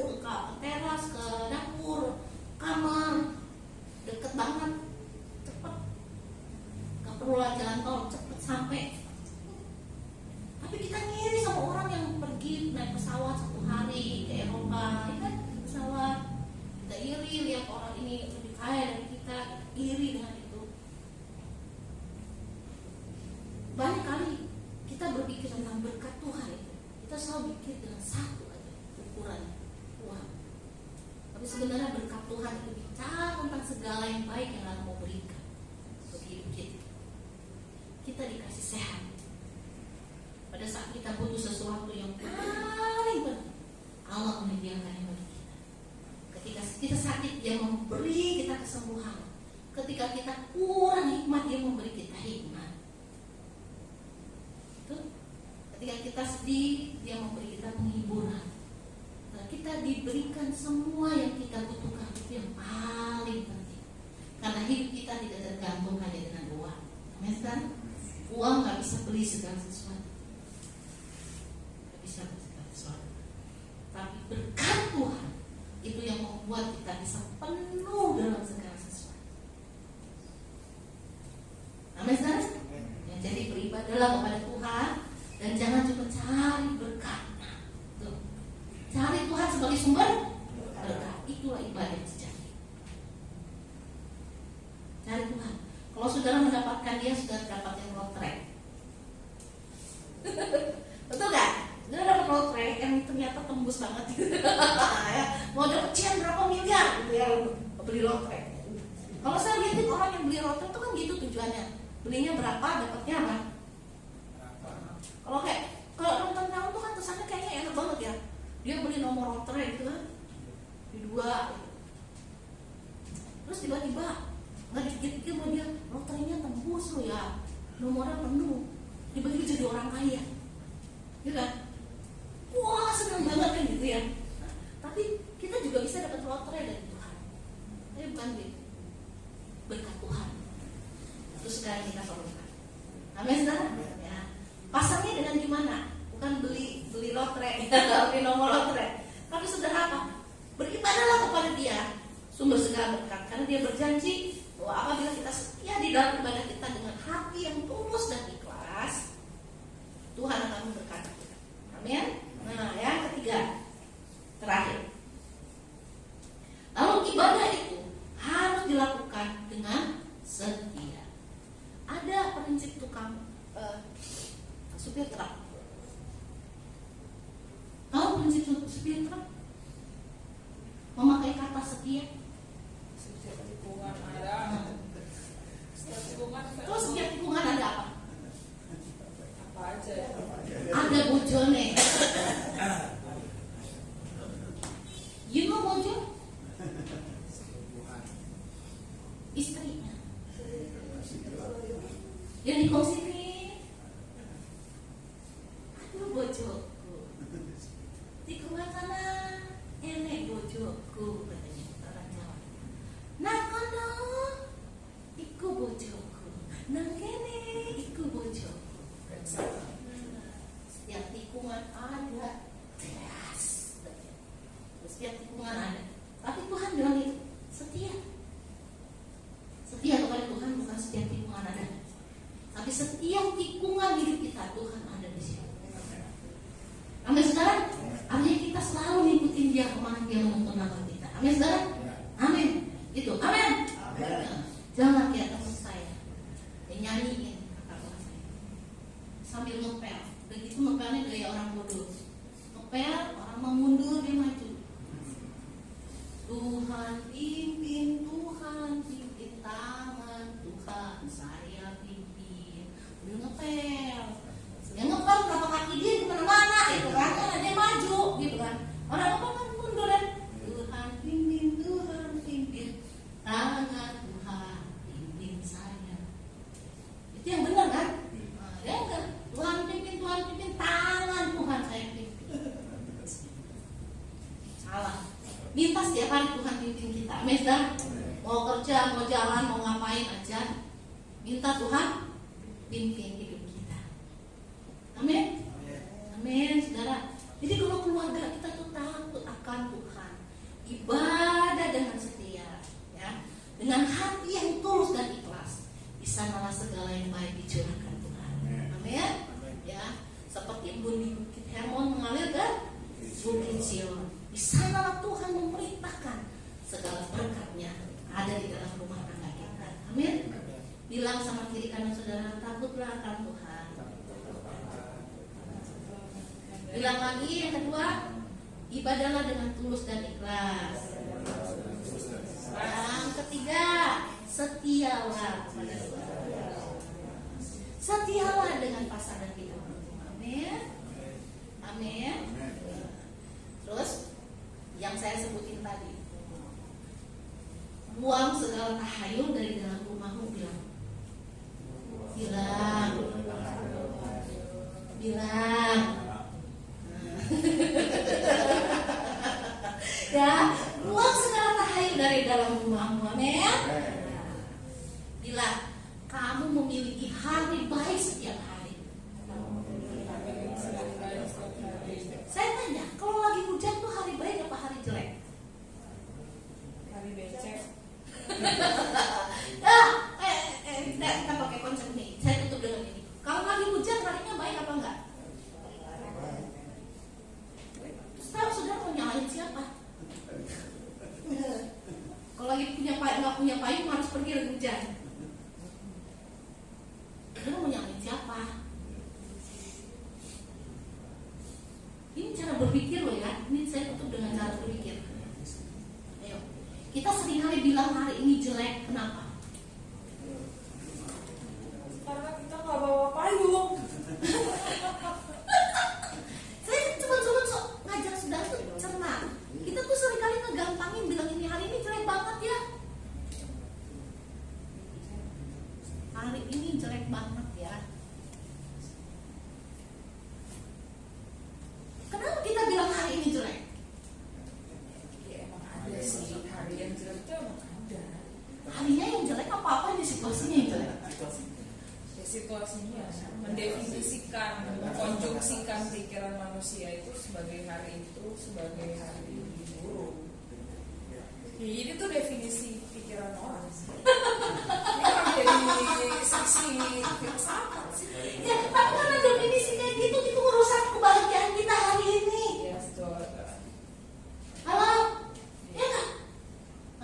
[SPEAKER 4] teras, ke dapur, kamar, deket banget, cepet. Gak perlu lah jalan tol, cepet sampai. Tapi kita ngiri sama orang yang pergi naik pesawat 1 hari ke Eropa, ya kan? Pesawat. Kita iri lihat orang ini lebih kaya dari kita iri dengan itu. Banyak kali kita berpikir tentang berkat Tuhan itu, kita selalu pikir dengan satu aja ukuran uang. Tapi sebenarnya berkat Tuhan itu bicara tentang segala yang baik yang Allah mau berikan bagi hidup kita. Kita dikasih sehat. Pada saat kita butuh sesuatu yang paling penting, Allah menyediakannya bagi kita. Ketika kita sakit, Dia memberi kita kesembuhan. Ketika kita kurang hikmat, Dia memberi kita hikmat. Ketika kita sedih, Dia memberi kita penghiburan. Nah, kita diberikan semua yang kita butuhkan, itu yang paling penting. Karena hidup kita tidak tergantung hanya dengan uang. Amin kan? Uang gak bisa beli segala sesuatu. Gak bisa beli segala sesuatu. Tapi berkat Tuhan itu yang membuat kita bisa penuh dalam segala sesuatu. Amin kan? Ya, jadi beribadahlah kepada Tuhan. Dan jangan cuma cari berkat. Tuh. Cari Tuhan sebagai sumber berkat. Itulah ibadah sejati. Cari Tuhan. Kalau saudara mendapatkan Dia, sudah dapat yang lotre. Betul gak? Saudara dapat lotre yang ternyata tembus banget. Ya, mau dapat cian berapa miliar gitu ya, beli lotre. Kalau saya lihat orang yang beli lotre itu kan gitu tujuannya. Belinya berapa, dapatnya apa? Kalau nonton tahun tuh kan kesannya kayaknya enak banget ya. Dia beli nomor lotre gitu kan, di 2 gitu. Terus tiba-tiba nggak dikit-dikit mau dia lotrenya tembus loh ya, nomornya penuh, tiba-tiba jadi orang kaya, gitu kan? Wah senang banget kan gitu ya. Tapi kita juga bisa dapat lotre dari Tuhan. Tapi bukan berkat Tuhan. Itu sekarang kita perlukan. Amin saudara. Ya. Pasangnya dengan gimana? Bukan beli lotre, beli nomor lotre. Tapi saudara apa? Beribadahlah kepada Dia, sumber segala berkat. Karena Dia berjanji bahwa apabila kita setia di dalam ibadah kita dengan hati yang tulus dan ikhlas, Tuhan akan memberkati kita. Amin. Nah, yang ketiga, terakhir. Lalu ibadah itu harus dilakukan dengan setia. Ada prinsip tukang supir truk. Tahu prinsip supir truk? Memakai kata setia. Terus setiap tikungan ada apa?
[SPEAKER 5] Apa aja?
[SPEAKER 4] Ada bojone. You know bojo? Istrinya. Yang dikongsikan. Aduh bojoku, tikungan
[SPEAKER 3] Tapi setiap tikungan hidup kita Tuhan ada di sini. Amin saudara. Artinya kita selalu ngikutin Dia kemana Dia menuntun langkah kita. Amin saudara. Amin. Itu. Amin. Jangan kayak teman saya yang nyanyiin kata Tuhan saya sambil ngepel. Begitu ngepelnya gaya orang bodoh. Ngepel, orang mau mundur dia maju. Tuhan pimpin tangan Tuhan saya pimpin. Udah ngepel. Yang ngepel berapa kaki dia kemana-mana gitu kan? Karena dia maju gitu kan. Orang apa kan mundur kan? Tuhan pimpin tangan Tuhan pimpin saya. Itu yang benar kan? Nah, ya enggak. Tuhan pimpin tangan Tuhan saya pimpin. Salah. Minta setiap hari Tuhan pimpin kita. Amin saudara. Mau kerja, mau jalan, mau ngapain aja, minta Tuhan pimpin hidup kita. Amin. Amin saudara. Jadi kalau keluarga kita tuh takut akan Tuhan, ibadah dengan setia, ya, dengan hati yang tulus dan ikhlas, di sanalah segala yang baik dicurahkan Tuhan. Amin. Ya, seperti embun di Bukit Hermon mengalir ke Bukit Sion. Di sanalah Tuhan memerintahkan segala berkat-Nya ada di dalam rumah tangga kita. Amin. Bilang sama kiri kanan saudara, takutlah akan Tuhan. Bilang lagi yang kedua, ibadahlah dengan tulus dan ikhlas. Yang ketiga, setialah kepada Tuhan. Setialah dengan pasangan kita. Amin. Amin. Terus yang saya sebutin tadi, buang segala tahayul dari dalam rumahmu. Bilang ya, buang segala tahayul dari dalam rumahmu. Amin. Bilang kamu memiliki hari baik setiap hari. Saya tanya, kalau lagi hujan tuh hari baik apa hari jelek?
[SPEAKER 5] Hari becek.
[SPEAKER 3] Kita pakai konsep ini. Saya tutup dengan ini. Kalau lagi hujan harinya baik apa enggak? Terus saudara mau nyalahin siapa? Kalau lagi nggak punya payung harus pergi lagi hujan. Saudara mau nyalahin siapa? Ini cara berpikir loh ya. Ini saya tutup dengan cara berpikir. Ayo. Kita seringkali bilang hari ini jelek. Kenapa?
[SPEAKER 5] Karena kita nggak bawa payung.
[SPEAKER 3] Saya cuma ngajak saudara tuh cermat. Kita tuh seringkali ngegampangin bilang ini hari ini jelek banget ya. Hari ini jelek banget ya. Kenapa kita bilang hari ini jelek?
[SPEAKER 5] Ya emang ada sih hari yang jelek itu emang ada.
[SPEAKER 3] Harinya yang jelek apa-apa di situasinya yang jelek.
[SPEAKER 5] Ya situasinya mendefinisikan, mengkonjungsikan pikiran manusia itu sebagai hari itu sebagai hari buruk. Ya, jadi itu definisi pikiran orang. Ini kan jadi sisi filsafat sih.
[SPEAKER 3] Ya, tapi karena definisi kayak gitu itu merusak kebahagiaan kita hari ini.
[SPEAKER 5] Ya, betul.
[SPEAKER 3] Halo? Ya kan?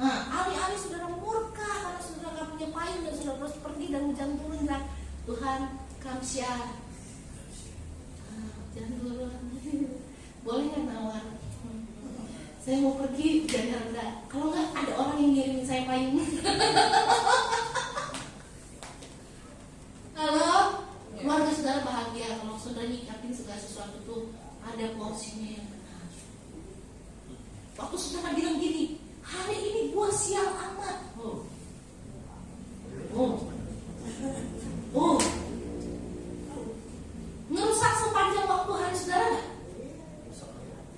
[SPEAKER 3] Nah, alih-alih saudara murka karena saudara gak punya payung dan saudara terus pergi dan hujan turun dan Tuhan kamsya. Jangan dulu. Boleh nggak nawar? Saya mau pergi jangan rendah. Kalau nggak ada orang yang ngirimin saya payung. Halo? Keluarga saudara bahagia kalau saudara nyikapin segala sesuatu tuh ada porsinya yang benar. Waktu saudara bilang gini, hari ini gua sial amat. Ngerusak sepanjang waktu hari saudara nggak?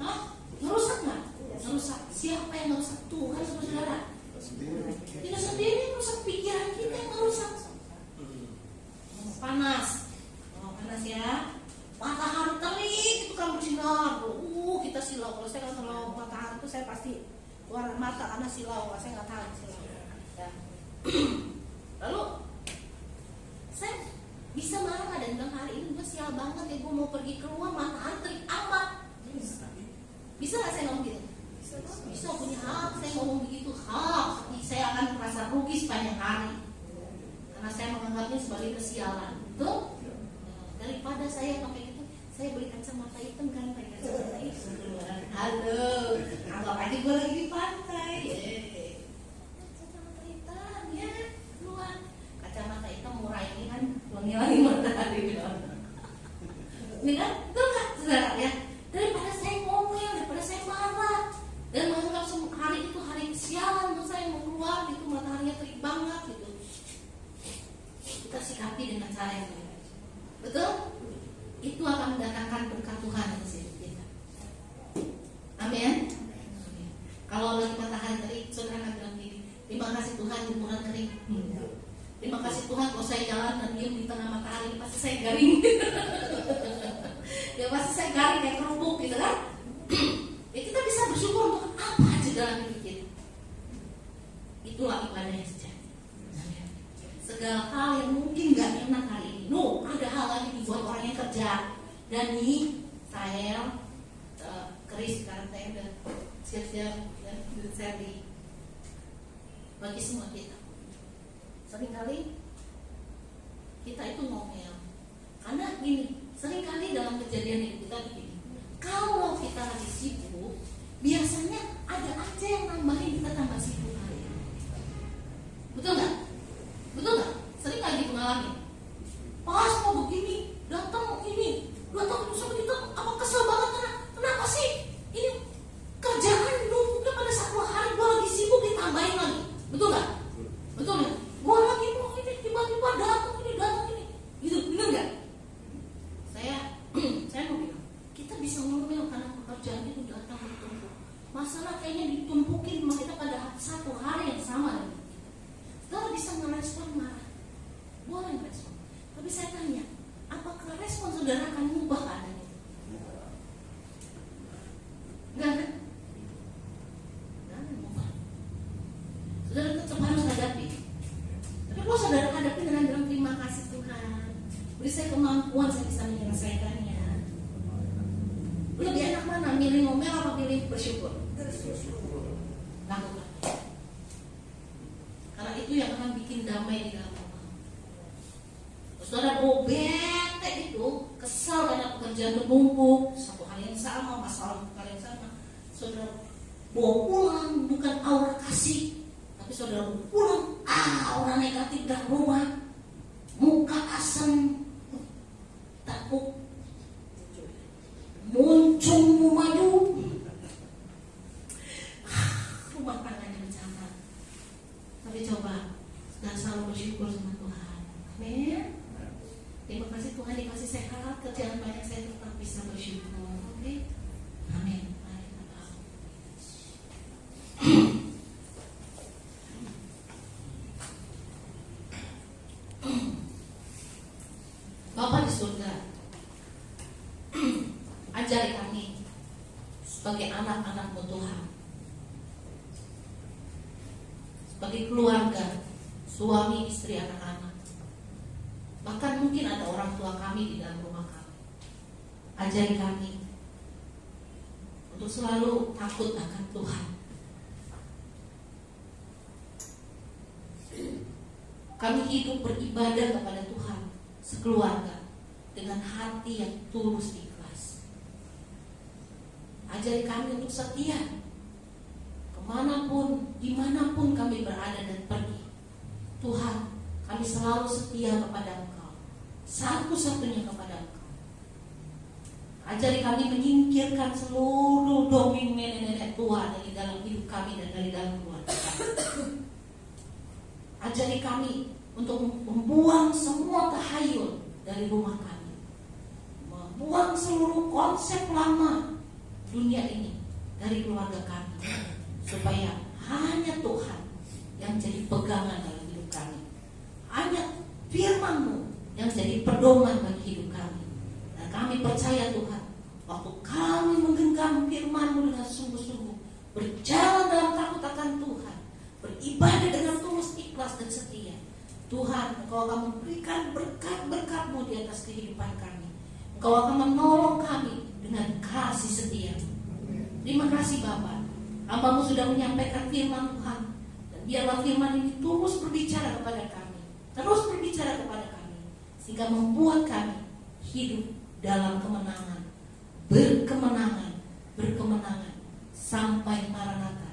[SPEAKER 3] Hah? Ngerusak nggak? Ngerusak. Siapa yang ngerusak? Tuhan sama saudara. Kita sendiri ngerusak pikiran kita yang ngerusak. Panas. Panas ya. Matahari terik itu kan bersinar. Kita silau. Kalau saya kalau matahari itu saya pasti keluar mata karena silau. Saya nggak tahan silau. Ya. Lalu saya
[SPEAKER 4] Bisa marah dan bilang hari ini gue sial banget ya, gue mau pergi keluar mana antri amat. Bisa nggak saya ngomong gitu? Bisa, punya hak saya ngomong begitu, hak. Tapi saya akan merasa rugi sepanjang hari karena saya menganggapnya sebagai kesialan. Betul? Daripada saya pakai itu, saya beli kacamata hitam kan, pakai kacamata hitam. Halo, anggap aja gue lagi di pantai. Kacamata hitam ya, keluar. Kacamata hitam murah ini kan wangi-wangi matahari. Ini kan, betul kan saudara ya? Daripada saya ngomel, daripada saya marah dan menganggap hari itu hari kesialan untuk saya mau keluar gitu, mataharinya terik banget gitu. Kita sikapi dengan cara yang baik. Betul? Itu akan mendatangkan berkat Tuhan di hidup kita. Amin. Kalau lagi matahari terik, saudara akan bilang gini, terima kasih Tuhan jemuran kering. Terima kasih Tuhan kalau saya jalan dan diam di tengah matahari, pasti saya garing. Ya pasti saya garing kayak kerupuk gitu kan. Ya kita bisa bersyukur untuk apa aja dalam hidup kita. Itulah ibadah yang sejati. Segala hal yang mungkin gak enak hari ini, ada hal lagi dibuat orang yang kerja. Dan nih saya keris sekarang, saya udah siap-siap dan saya bagi semua kita. Seringkali kita itu ngomel karena gini, seringkali dalam kejadian hidup kita begini, kalau kita lagi sibuk, biasanya ada aja yang nambahin kita tambah sibuk hari. Betul nggak? Betul nggak? Sering nggak gitu ngalamin? Pas mau begini, datang ini, datang bisa begitu, apa kesel banget karena kenapa sih? Ini kerjaan numpuknya pada satu hari, gue lagi sibuk ditambahin lagi. Betul nggak? Betul nggak? Gue lagi mau ini, tiba-tiba datang ini, gitu, bener nggak? Saya mau bilang, kita bisa ngomel karena pekerjaan itu datang bertumpuk. Masalah kayaknya ditumpukin sama kita pada satu hari yang sama dengan kita. Saudara bisa merespon marah, boleh merespon. Tapi saya tanya, apakah respon saudara akan mengubah keadaan itu? Enggak kan? Enggak akan mengubah. Saudara tetap harus hadapi. Tapi kalau saudara hadapi dengan bilang terima kasih Tuhan, beri saya kemampuan, saya bisa menyelesaikannya. Lebih enak mana? Milih ngomel apa milih bersyukur? Lakukan. Karena itu yang akan bikin damai di dalam rumah. Saudara bete itu, kesal karena pekerjaan menumpuk, satu hal yang sama, masalah hal yang sama. Saudara bawa pulang bukan aura kasih, tapi saudara pulang aura negatif dalam rumah, muka asam, takut, muncung maju, rumah tangganya bencana. Tapi coba dan selalu bersyukur sama Tuhan. Amin. Terima kasih Tuhan dikasih sehat, kerjaan banyak, saya tetap bisa bersyukur. Oke. Amin. Mari kita berdoa. Bapa di surga, ajari kami sebagai anak-anak-Mu Tuhan, sebagai keluarga, suami, istri, anak-anak, bahkan mungkin ada orang tua kami di dalam rumah kami. Ajari kami untuk selalu takut akan Tuhan. Kami hidup beribadah kepada Tuhan sekeluarga dengan hati yang tulus ikhlas. Ajari kami untuk setia kemanapun, dimanapun kami berada dan pergi. Tuhan, kami selalu setia kepada Engkau, satu-satunya kepada Engkau. Ajari kami menyingkirkan seluruh dongeng nenek-nenek tua dari dalam hidup kami dan dari dalam keluarga kami. Ajari kami untuk membuang semua tahayul dari rumah kami, membuang seluruh konsep lama dunia ini dari keluarga kami, supaya hanya Tuhan yang jadi pegangan dalam hidup kami, hanya firman-Mu yang jadi pedoman bagi hidup kami. Dan kami percaya Tuhan, waktu kami menggenggam firman-Mu dengan sungguh-sungguh, berjalan dalam takut akan Tuhan, beribadah dengan tulus, ikhlas dan setia,
[SPEAKER 3] Tuhan, Engkau akan memberikan berkat-berkat-Mu di atas kehidupan kami. Engkau akan menolong kami dengan kasih setia. Terima kasih Bapa. Hamba-Mu sudah menyampaikan firman Tuhan. Dan biarlah firman ini terus berbicara kepada kami. Terus berbicara kepada kami. Sehingga membuat kami hidup dalam kemenangan. Berkemenangan. Berkemenangan. Sampai Maranatha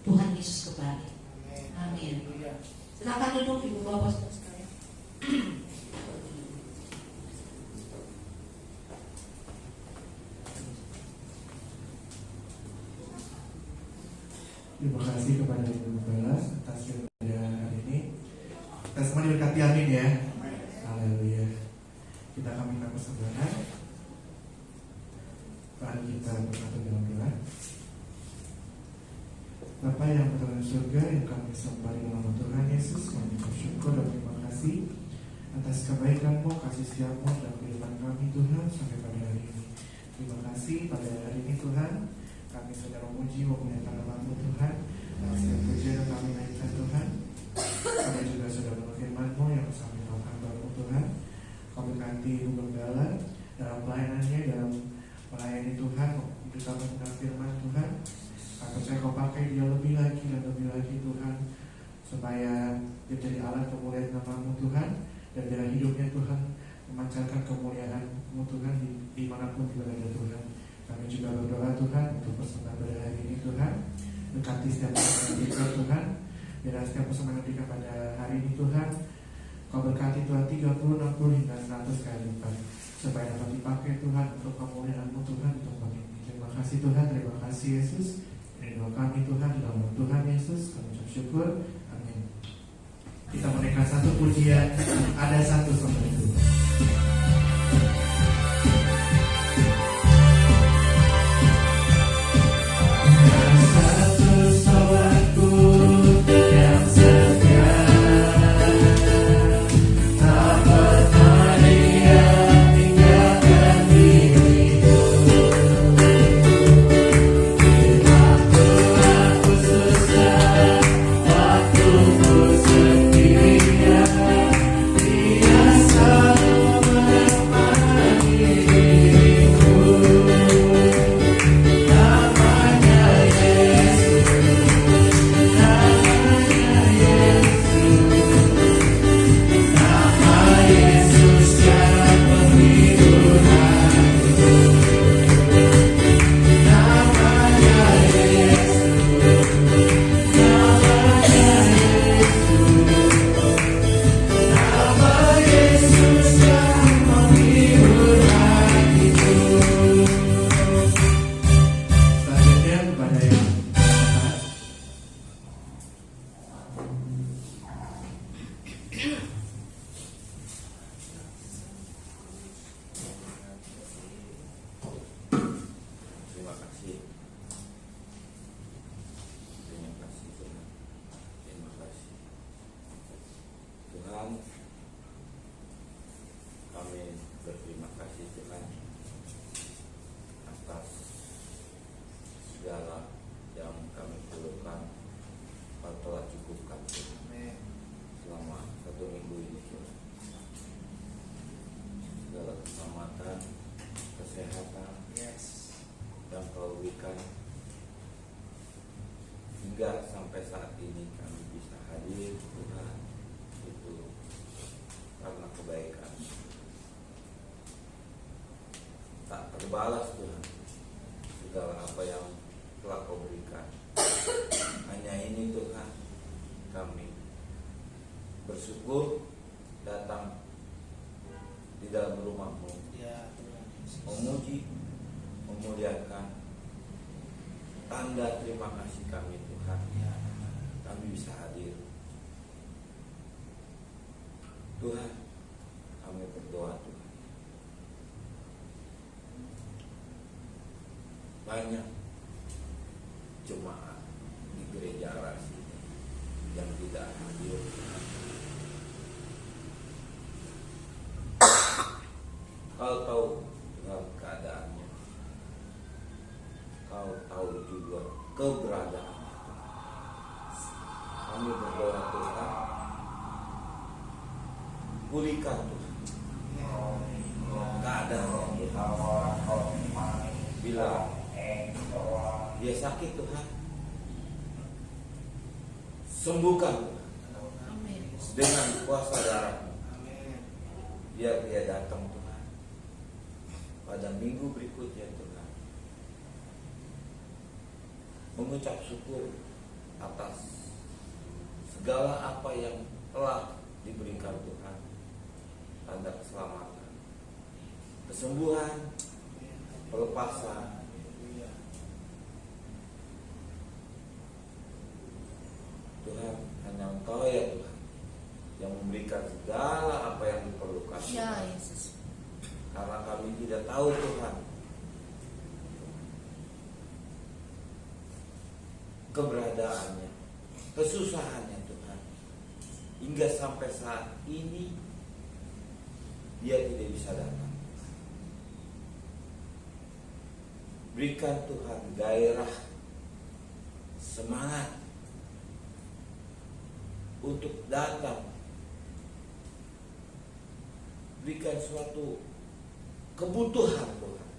[SPEAKER 3] Tuhan Yesus kembali. Amin. Silakan duduk Ibu Bapak Saudara sekalian.
[SPEAKER 1] Terima kasih kepada Ibu Bella atas firman hari ini. Kita semua diberkati, amin ya. Haleluya. Kita akan minta persembahan. Mari kita bersatu dalam doa. Bapa yang berada di surga, yang kami sembah di nama Tuhan Yesus, kami bersyukur dan terima kasih atas kebaikan-Mu, kasih setia-Mu dalam kehidupan kami Tuhan sampai pada hari ini. Terima kasih pada hari ini Tuhan, kami sudah memuji memuliakan nama-Mu Tuhan. Dalam setiap pujian yang kami naikkan Tuhan, kami juga sudah mendengar firman-Mu yang bersama dengan hamba-Mu Tuhan. Kau berkati Ibu Gembala dalam pelayanannya, dalam melayani Tuhan, kita mendengar firman Tuhan. Kami percaya Kau pakai dia lebih lagi dan lebih lagi Tuhan, supaya dia menjadi alat kemuliaan nama-Mu Tuhan, dan dalam hidupnya Tuhan memancarkan kemuliaan-Mu Tuhan dimanapun berada Tuhan. Kami juga berdoa Tuhan untuk persembahan pada hari ini Tuhan. Berkati setiap persembahan kita Tuhan. Biar setiap persembahan kita pada hari ini Tuhan, Kau berkati Tuhan 30, 60 hingga 100 kali lipat, supaya dapat dipakai Tuhan untuk kemuliaan-Mu Tuhan di tempat ini. Terima kasih Tuhan, terima kasih Yesus. Ini doa kami Tuhan di dalam nama Tuhan Yesus. Kami ucap syukur. Amin. Kita menaikkan satu pujian. Ada satu sama itu.
[SPEAKER 6] Hingga sampai saat ini kami bisa hadir Tuhan, itu karena kebaikan tak terbalas Tuhan, segala apa yang telah Kau berikan. Hanya ini Tuhan, kami bersyukur datang di dalam rumah-Mu, memuji, memuliakan, tanda terima kasih kami Tuhan, kami bisa hadir. Tuhan, kami berdoa Tuhan, banyak jemaat di gereja Aras ini yang tidak hadir Tuhan. Kau tahu dengan keadaannya, Kau tahu juga keberadaannya. Kami berdoa Tuhan, Pulihkan Tuhan keadaan Tuhan. Bila dia sakit Tuhan, sembuhkan Tuhan.
[SPEAKER 4] Amin.
[SPEAKER 6] Dengan kuasa darah. Biar dia datang Tuhan pada minggu berikutnya Tuhan, mengucap syukur atas segala apa yang telah diberikan Tuhan, tanda keselamatan, kesembuhan, pelepasan. Tuhan, hanya Engkau ya Tuhan yang memberikan segala apa yang diperlukan.
[SPEAKER 4] Ya Yesus.
[SPEAKER 6] Karena kami tidak tahu Tuhan keberadaannya, kesusahannya Tuhan, hingga sampai saat ini dia tidak bisa datang. Berikan Tuhan gairah, semangat untuk datang. Berikan suatu kebutuhan Tuhan,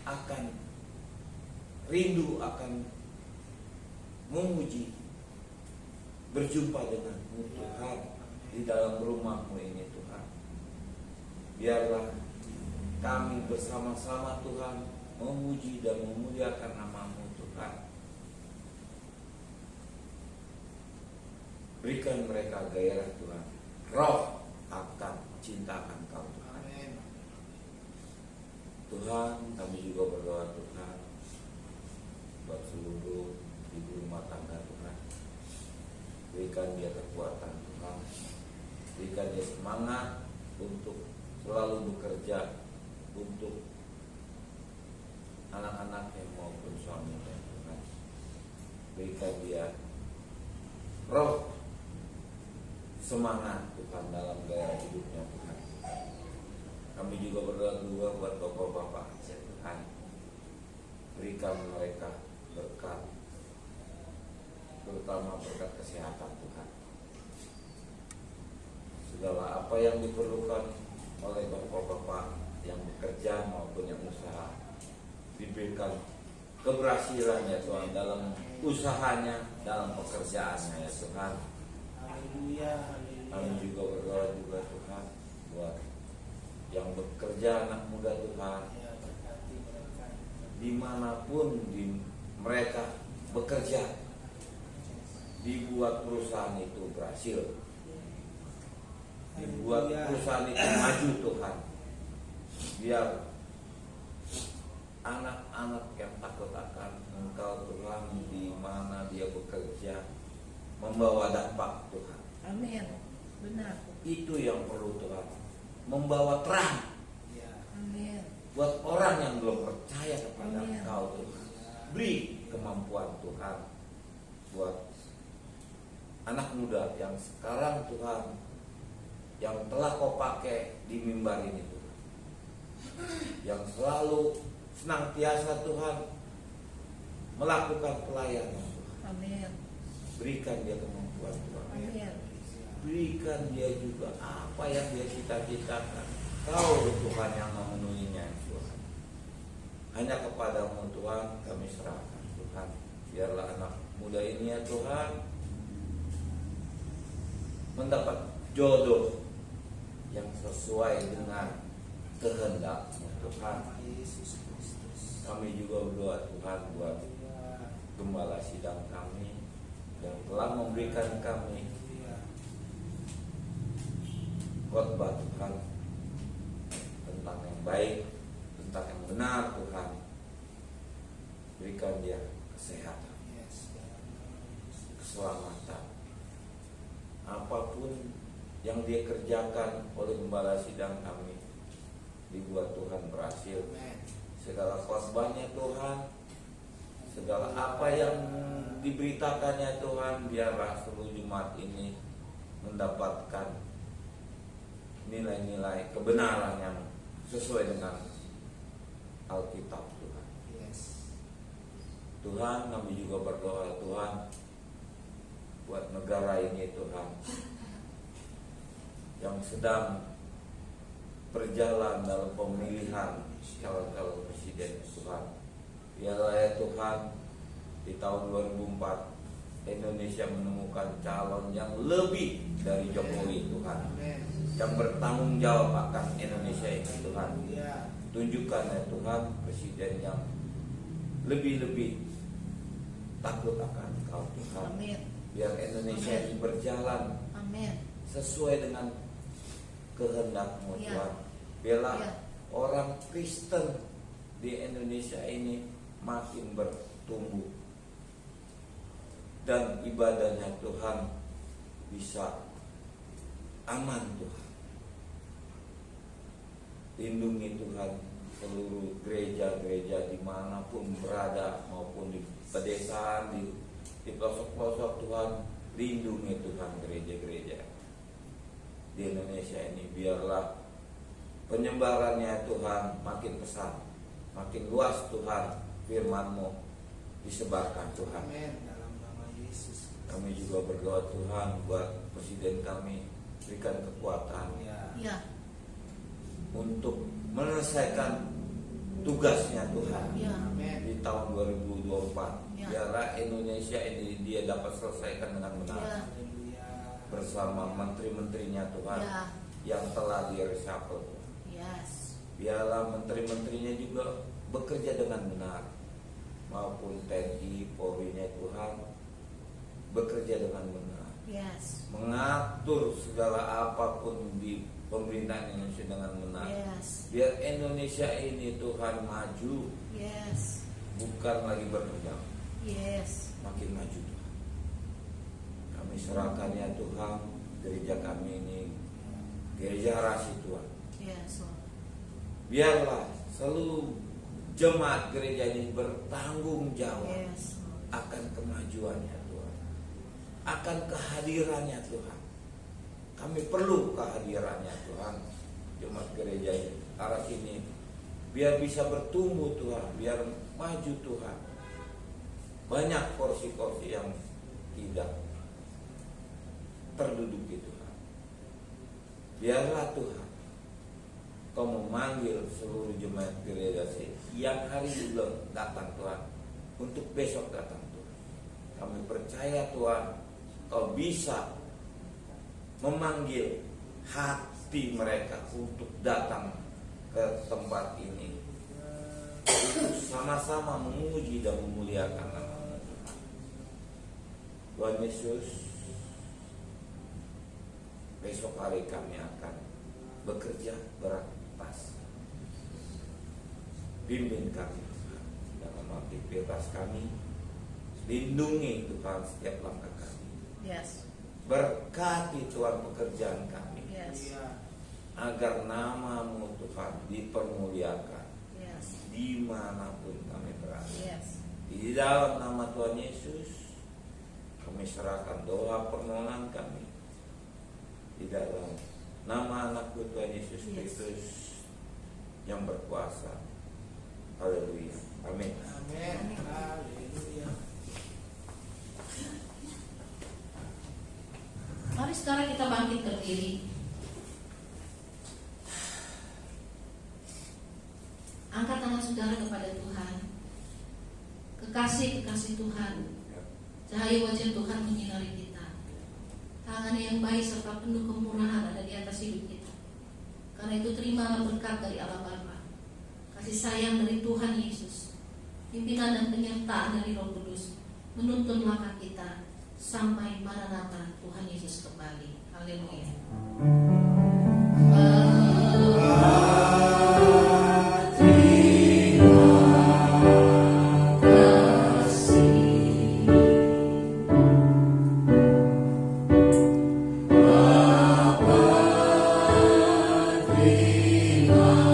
[SPEAKER 6] akan rindu akan memuji, berjumpa denganmu Tuhan di dalam rumahmu ini Tuhan. Biarlah kami bersama-sama Tuhan memuji dan memuliakan namamu Tuhan. Berikan mereka gairah Tuhan, roh akan cintakan Kau Tuhan. Tuhan, kami juga berdoa Tuhan buat seluruh ibu rumah tangga Tuhan. Berikan dia kekuatan Tuhan, berikan dia semangat untuk selalu bekerja untuk anak-anaknya maupun suaminya Tuhan. Berikan dia roh semangat Tuhan dalam gaya hidupnya Tuhan. Kami juga berdoa juga buat bapak-bapak Tuhan. Berikan mereka berkat, terutama berkat kesehatan Tuhan. Segala apa yang diperlukan oleh bapak-bapak yang bekerja maupun yang usaha, diberikan keberhasilan ya Tuhan dalam usahanya, dalam pekerjaannya ya Tuhan. Kami juga berdoa juga Tuhan buat yang bekerja, anak muda Tuhan, dimanapun mereka bekerja, dibuat perusahaan itu berhasil, dibuat perusahaan itu maju Tuhan. Biar anak-anak yang takut akan Engkau Tuhan di mana dia bekerja membawa dampak Tuhan.
[SPEAKER 4] Amin. Benar.
[SPEAKER 6] Itu yang perlu Tuhan, membawa terang.
[SPEAKER 4] Amin.
[SPEAKER 6] Buat orang yang belum percaya kepada
[SPEAKER 4] Amin.
[SPEAKER 6] Engkau Tuhan, beri kemampuan Tuhan buat anak muda yang sekarang Tuhan, yang telah Kau pakai di mimbar ini Tuhan, yang selalu senantiasa Tuhan melakukan pelayanan Tuhan.
[SPEAKER 4] Amin.
[SPEAKER 6] Berikan dia kemampuan Tuhan.
[SPEAKER 4] Amin.
[SPEAKER 6] Berikan dia juga apa yang dia cita-citakan. Kau Tuhan yang memenuhinya Tuhan. Hanya kepadamu Tuhan kami serahkan Tuhan. Biarlah anak muda ini ya Tuhan mendapat jodoh yang sesuai dengan kehendak-Mu Tuhan. Kami juga berdoa Tuhan buat gembala sidang kami yang telah memberikan kami khotbah Tuhan tentang yang baik, tentang yang benar Tuhan. Berikan dia kesehatan, keselamatan, apapun yang dia kerjakan oleh gembala sidang kami, dibuat Tuhan berhasil. Segala khotbahnya Tuhan, segala apa yang diberitakannya Tuhan, biarlah seluruh jemaat ini mendapatkan nilai-nilai kebenaran yang sesuai dengan Alkitab Tuhan. Tuhan, kami juga berdoa Tuhan buat negara ini Tuhan. yang sedang berjalan dalam pemilihan calon-calon presiden Tuhan. Biarlah ya Tuhan, di tahun 2004 Indonesia menemukan calon yang lebih dari Jokowi Tuhan, yang bertanggung jawab akan Indonesia ini Tuhan. Tunjukkan ya Tuhan presiden yang lebih-lebih takut akan Engkau Tuhan.
[SPEAKER 4] Amin.
[SPEAKER 6] Biar Indonesia ini berjalan
[SPEAKER 4] Amin.
[SPEAKER 6] sesuai dengan kehendak-Mu
[SPEAKER 4] Ya.
[SPEAKER 6] Tuhan. Biarlah
[SPEAKER 4] Ya.
[SPEAKER 6] orang Kristen di Indonesia ini makin bertumbuh dan ibadahnya Tuhan bisa aman Tuhan. Lindungi Tuhan seluruh gereja-gereja dimanapun berada, maupun di pedesaan, di pelosok-pelosok Tuhan. Lindungi Tuhan gereja-gereja di Indonesia ini. Biarlah penyebarannya Tuhan makin pesat, makin luas Tuhan. Firman-Mu disebarkan Tuhan.
[SPEAKER 2] Amin. Dalam nama Yesus.
[SPEAKER 6] Kami juga berdoa Tuhan buat presiden kami, berikan kekuatan
[SPEAKER 4] Ya.
[SPEAKER 6] untuk menyelesaikan tugasnya Tuhan
[SPEAKER 4] Ya.
[SPEAKER 2] Amin.
[SPEAKER 6] di tahun 2024.
[SPEAKER 4] Ya.
[SPEAKER 6] Biarlah Indonesia ini dia dapat selesaikan dengan benar
[SPEAKER 4] Ya.
[SPEAKER 2] Haleluya.
[SPEAKER 6] bersama menteri-menterinya Tuhan
[SPEAKER 4] Ya.
[SPEAKER 6] yang telah di-reshuffle.
[SPEAKER 4] Yes.
[SPEAKER 6] Biarlah menteri-menterinya juga bekerja dengan benar, maupun TNI, Polri-nya Tuhan bekerja dengan benar,
[SPEAKER 4] Yes.
[SPEAKER 6] mengatur segala apapun di pemerintahan Indonesia dengan benar.
[SPEAKER 4] Yes.
[SPEAKER 6] Biar Indonesia ini Tuhan maju,
[SPEAKER 4] Yes.
[SPEAKER 6] bukan lagi berkembang,
[SPEAKER 4] Yes.
[SPEAKER 6] makin maju Tuhan. Kami serahkan ya Tuhan gereja kami ini, gereja Rasi Tuhan.
[SPEAKER 4] Yes. Lord.
[SPEAKER 6] Biarlah seluruh jemaat gereja ini bertanggung jawab
[SPEAKER 4] Yes.
[SPEAKER 6] akan kemajuannya Tuhan, akan kehadirannya Tuhan. Kami perlu kehadirannya Tuhan. Jemaat gereja arah ini biar bisa bertumbuh Tuhan, biar maju Tuhan. Banyak porsi-porsi yang tidak terduduki Tuhan. Biarlah Tuhan Kau memanggil seluruh jemaat gereja yang hari ini belum datang Tuhan, untuk besok datang Tuhan. Kami percaya Tuhan Kau bisa memanggil hati mereka untuk datang ke tempat ini, untuk sama-sama memuji dan memuliakan nama Tuhan. Tuhan Yesus, besok hari kami akan bekerja beraktivitas. Bimbing kami Tuhan dalam aktivitas kami, lindungi Tuhan setiap langkah kami,
[SPEAKER 4] Yes.
[SPEAKER 6] berkati Tuhan pekerjaan kami,
[SPEAKER 4] Yes.
[SPEAKER 6] agar nama-Mu Tuhan dipermuliakan
[SPEAKER 4] Yes.
[SPEAKER 6] dimanapun kami berada.
[SPEAKER 4] Yes.
[SPEAKER 6] Di dalam nama Tuhan Yesus kami serahkan doa permohonan kami, di dalam nama anak-Mu Tuhan Yesus
[SPEAKER 4] Yes.
[SPEAKER 6] Kristus yang berkuasa. Haleluya. Amin.
[SPEAKER 2] Amin. Haleluya.
[SPEAKER 3] Mari sekarang kita bangkit berdiri. Angkat tangan saudara kepada Tuhan. Kekasih-kekasih Tuhan, cahaya wajah Tuhan menyinari kita. Tangan yang baik serta penuh kemurahan ada di atas hidup kita. Karena itu terimalah berkat dari Allah Bapa, kasih sayang dari Tuhan Yesus, pimpinan dan penyertaan dari Roh Kudus menuntun langkah kita sampai Maranatha Tuhan Yesus kembali. Haleluya.
[SPEAKER 7] Terima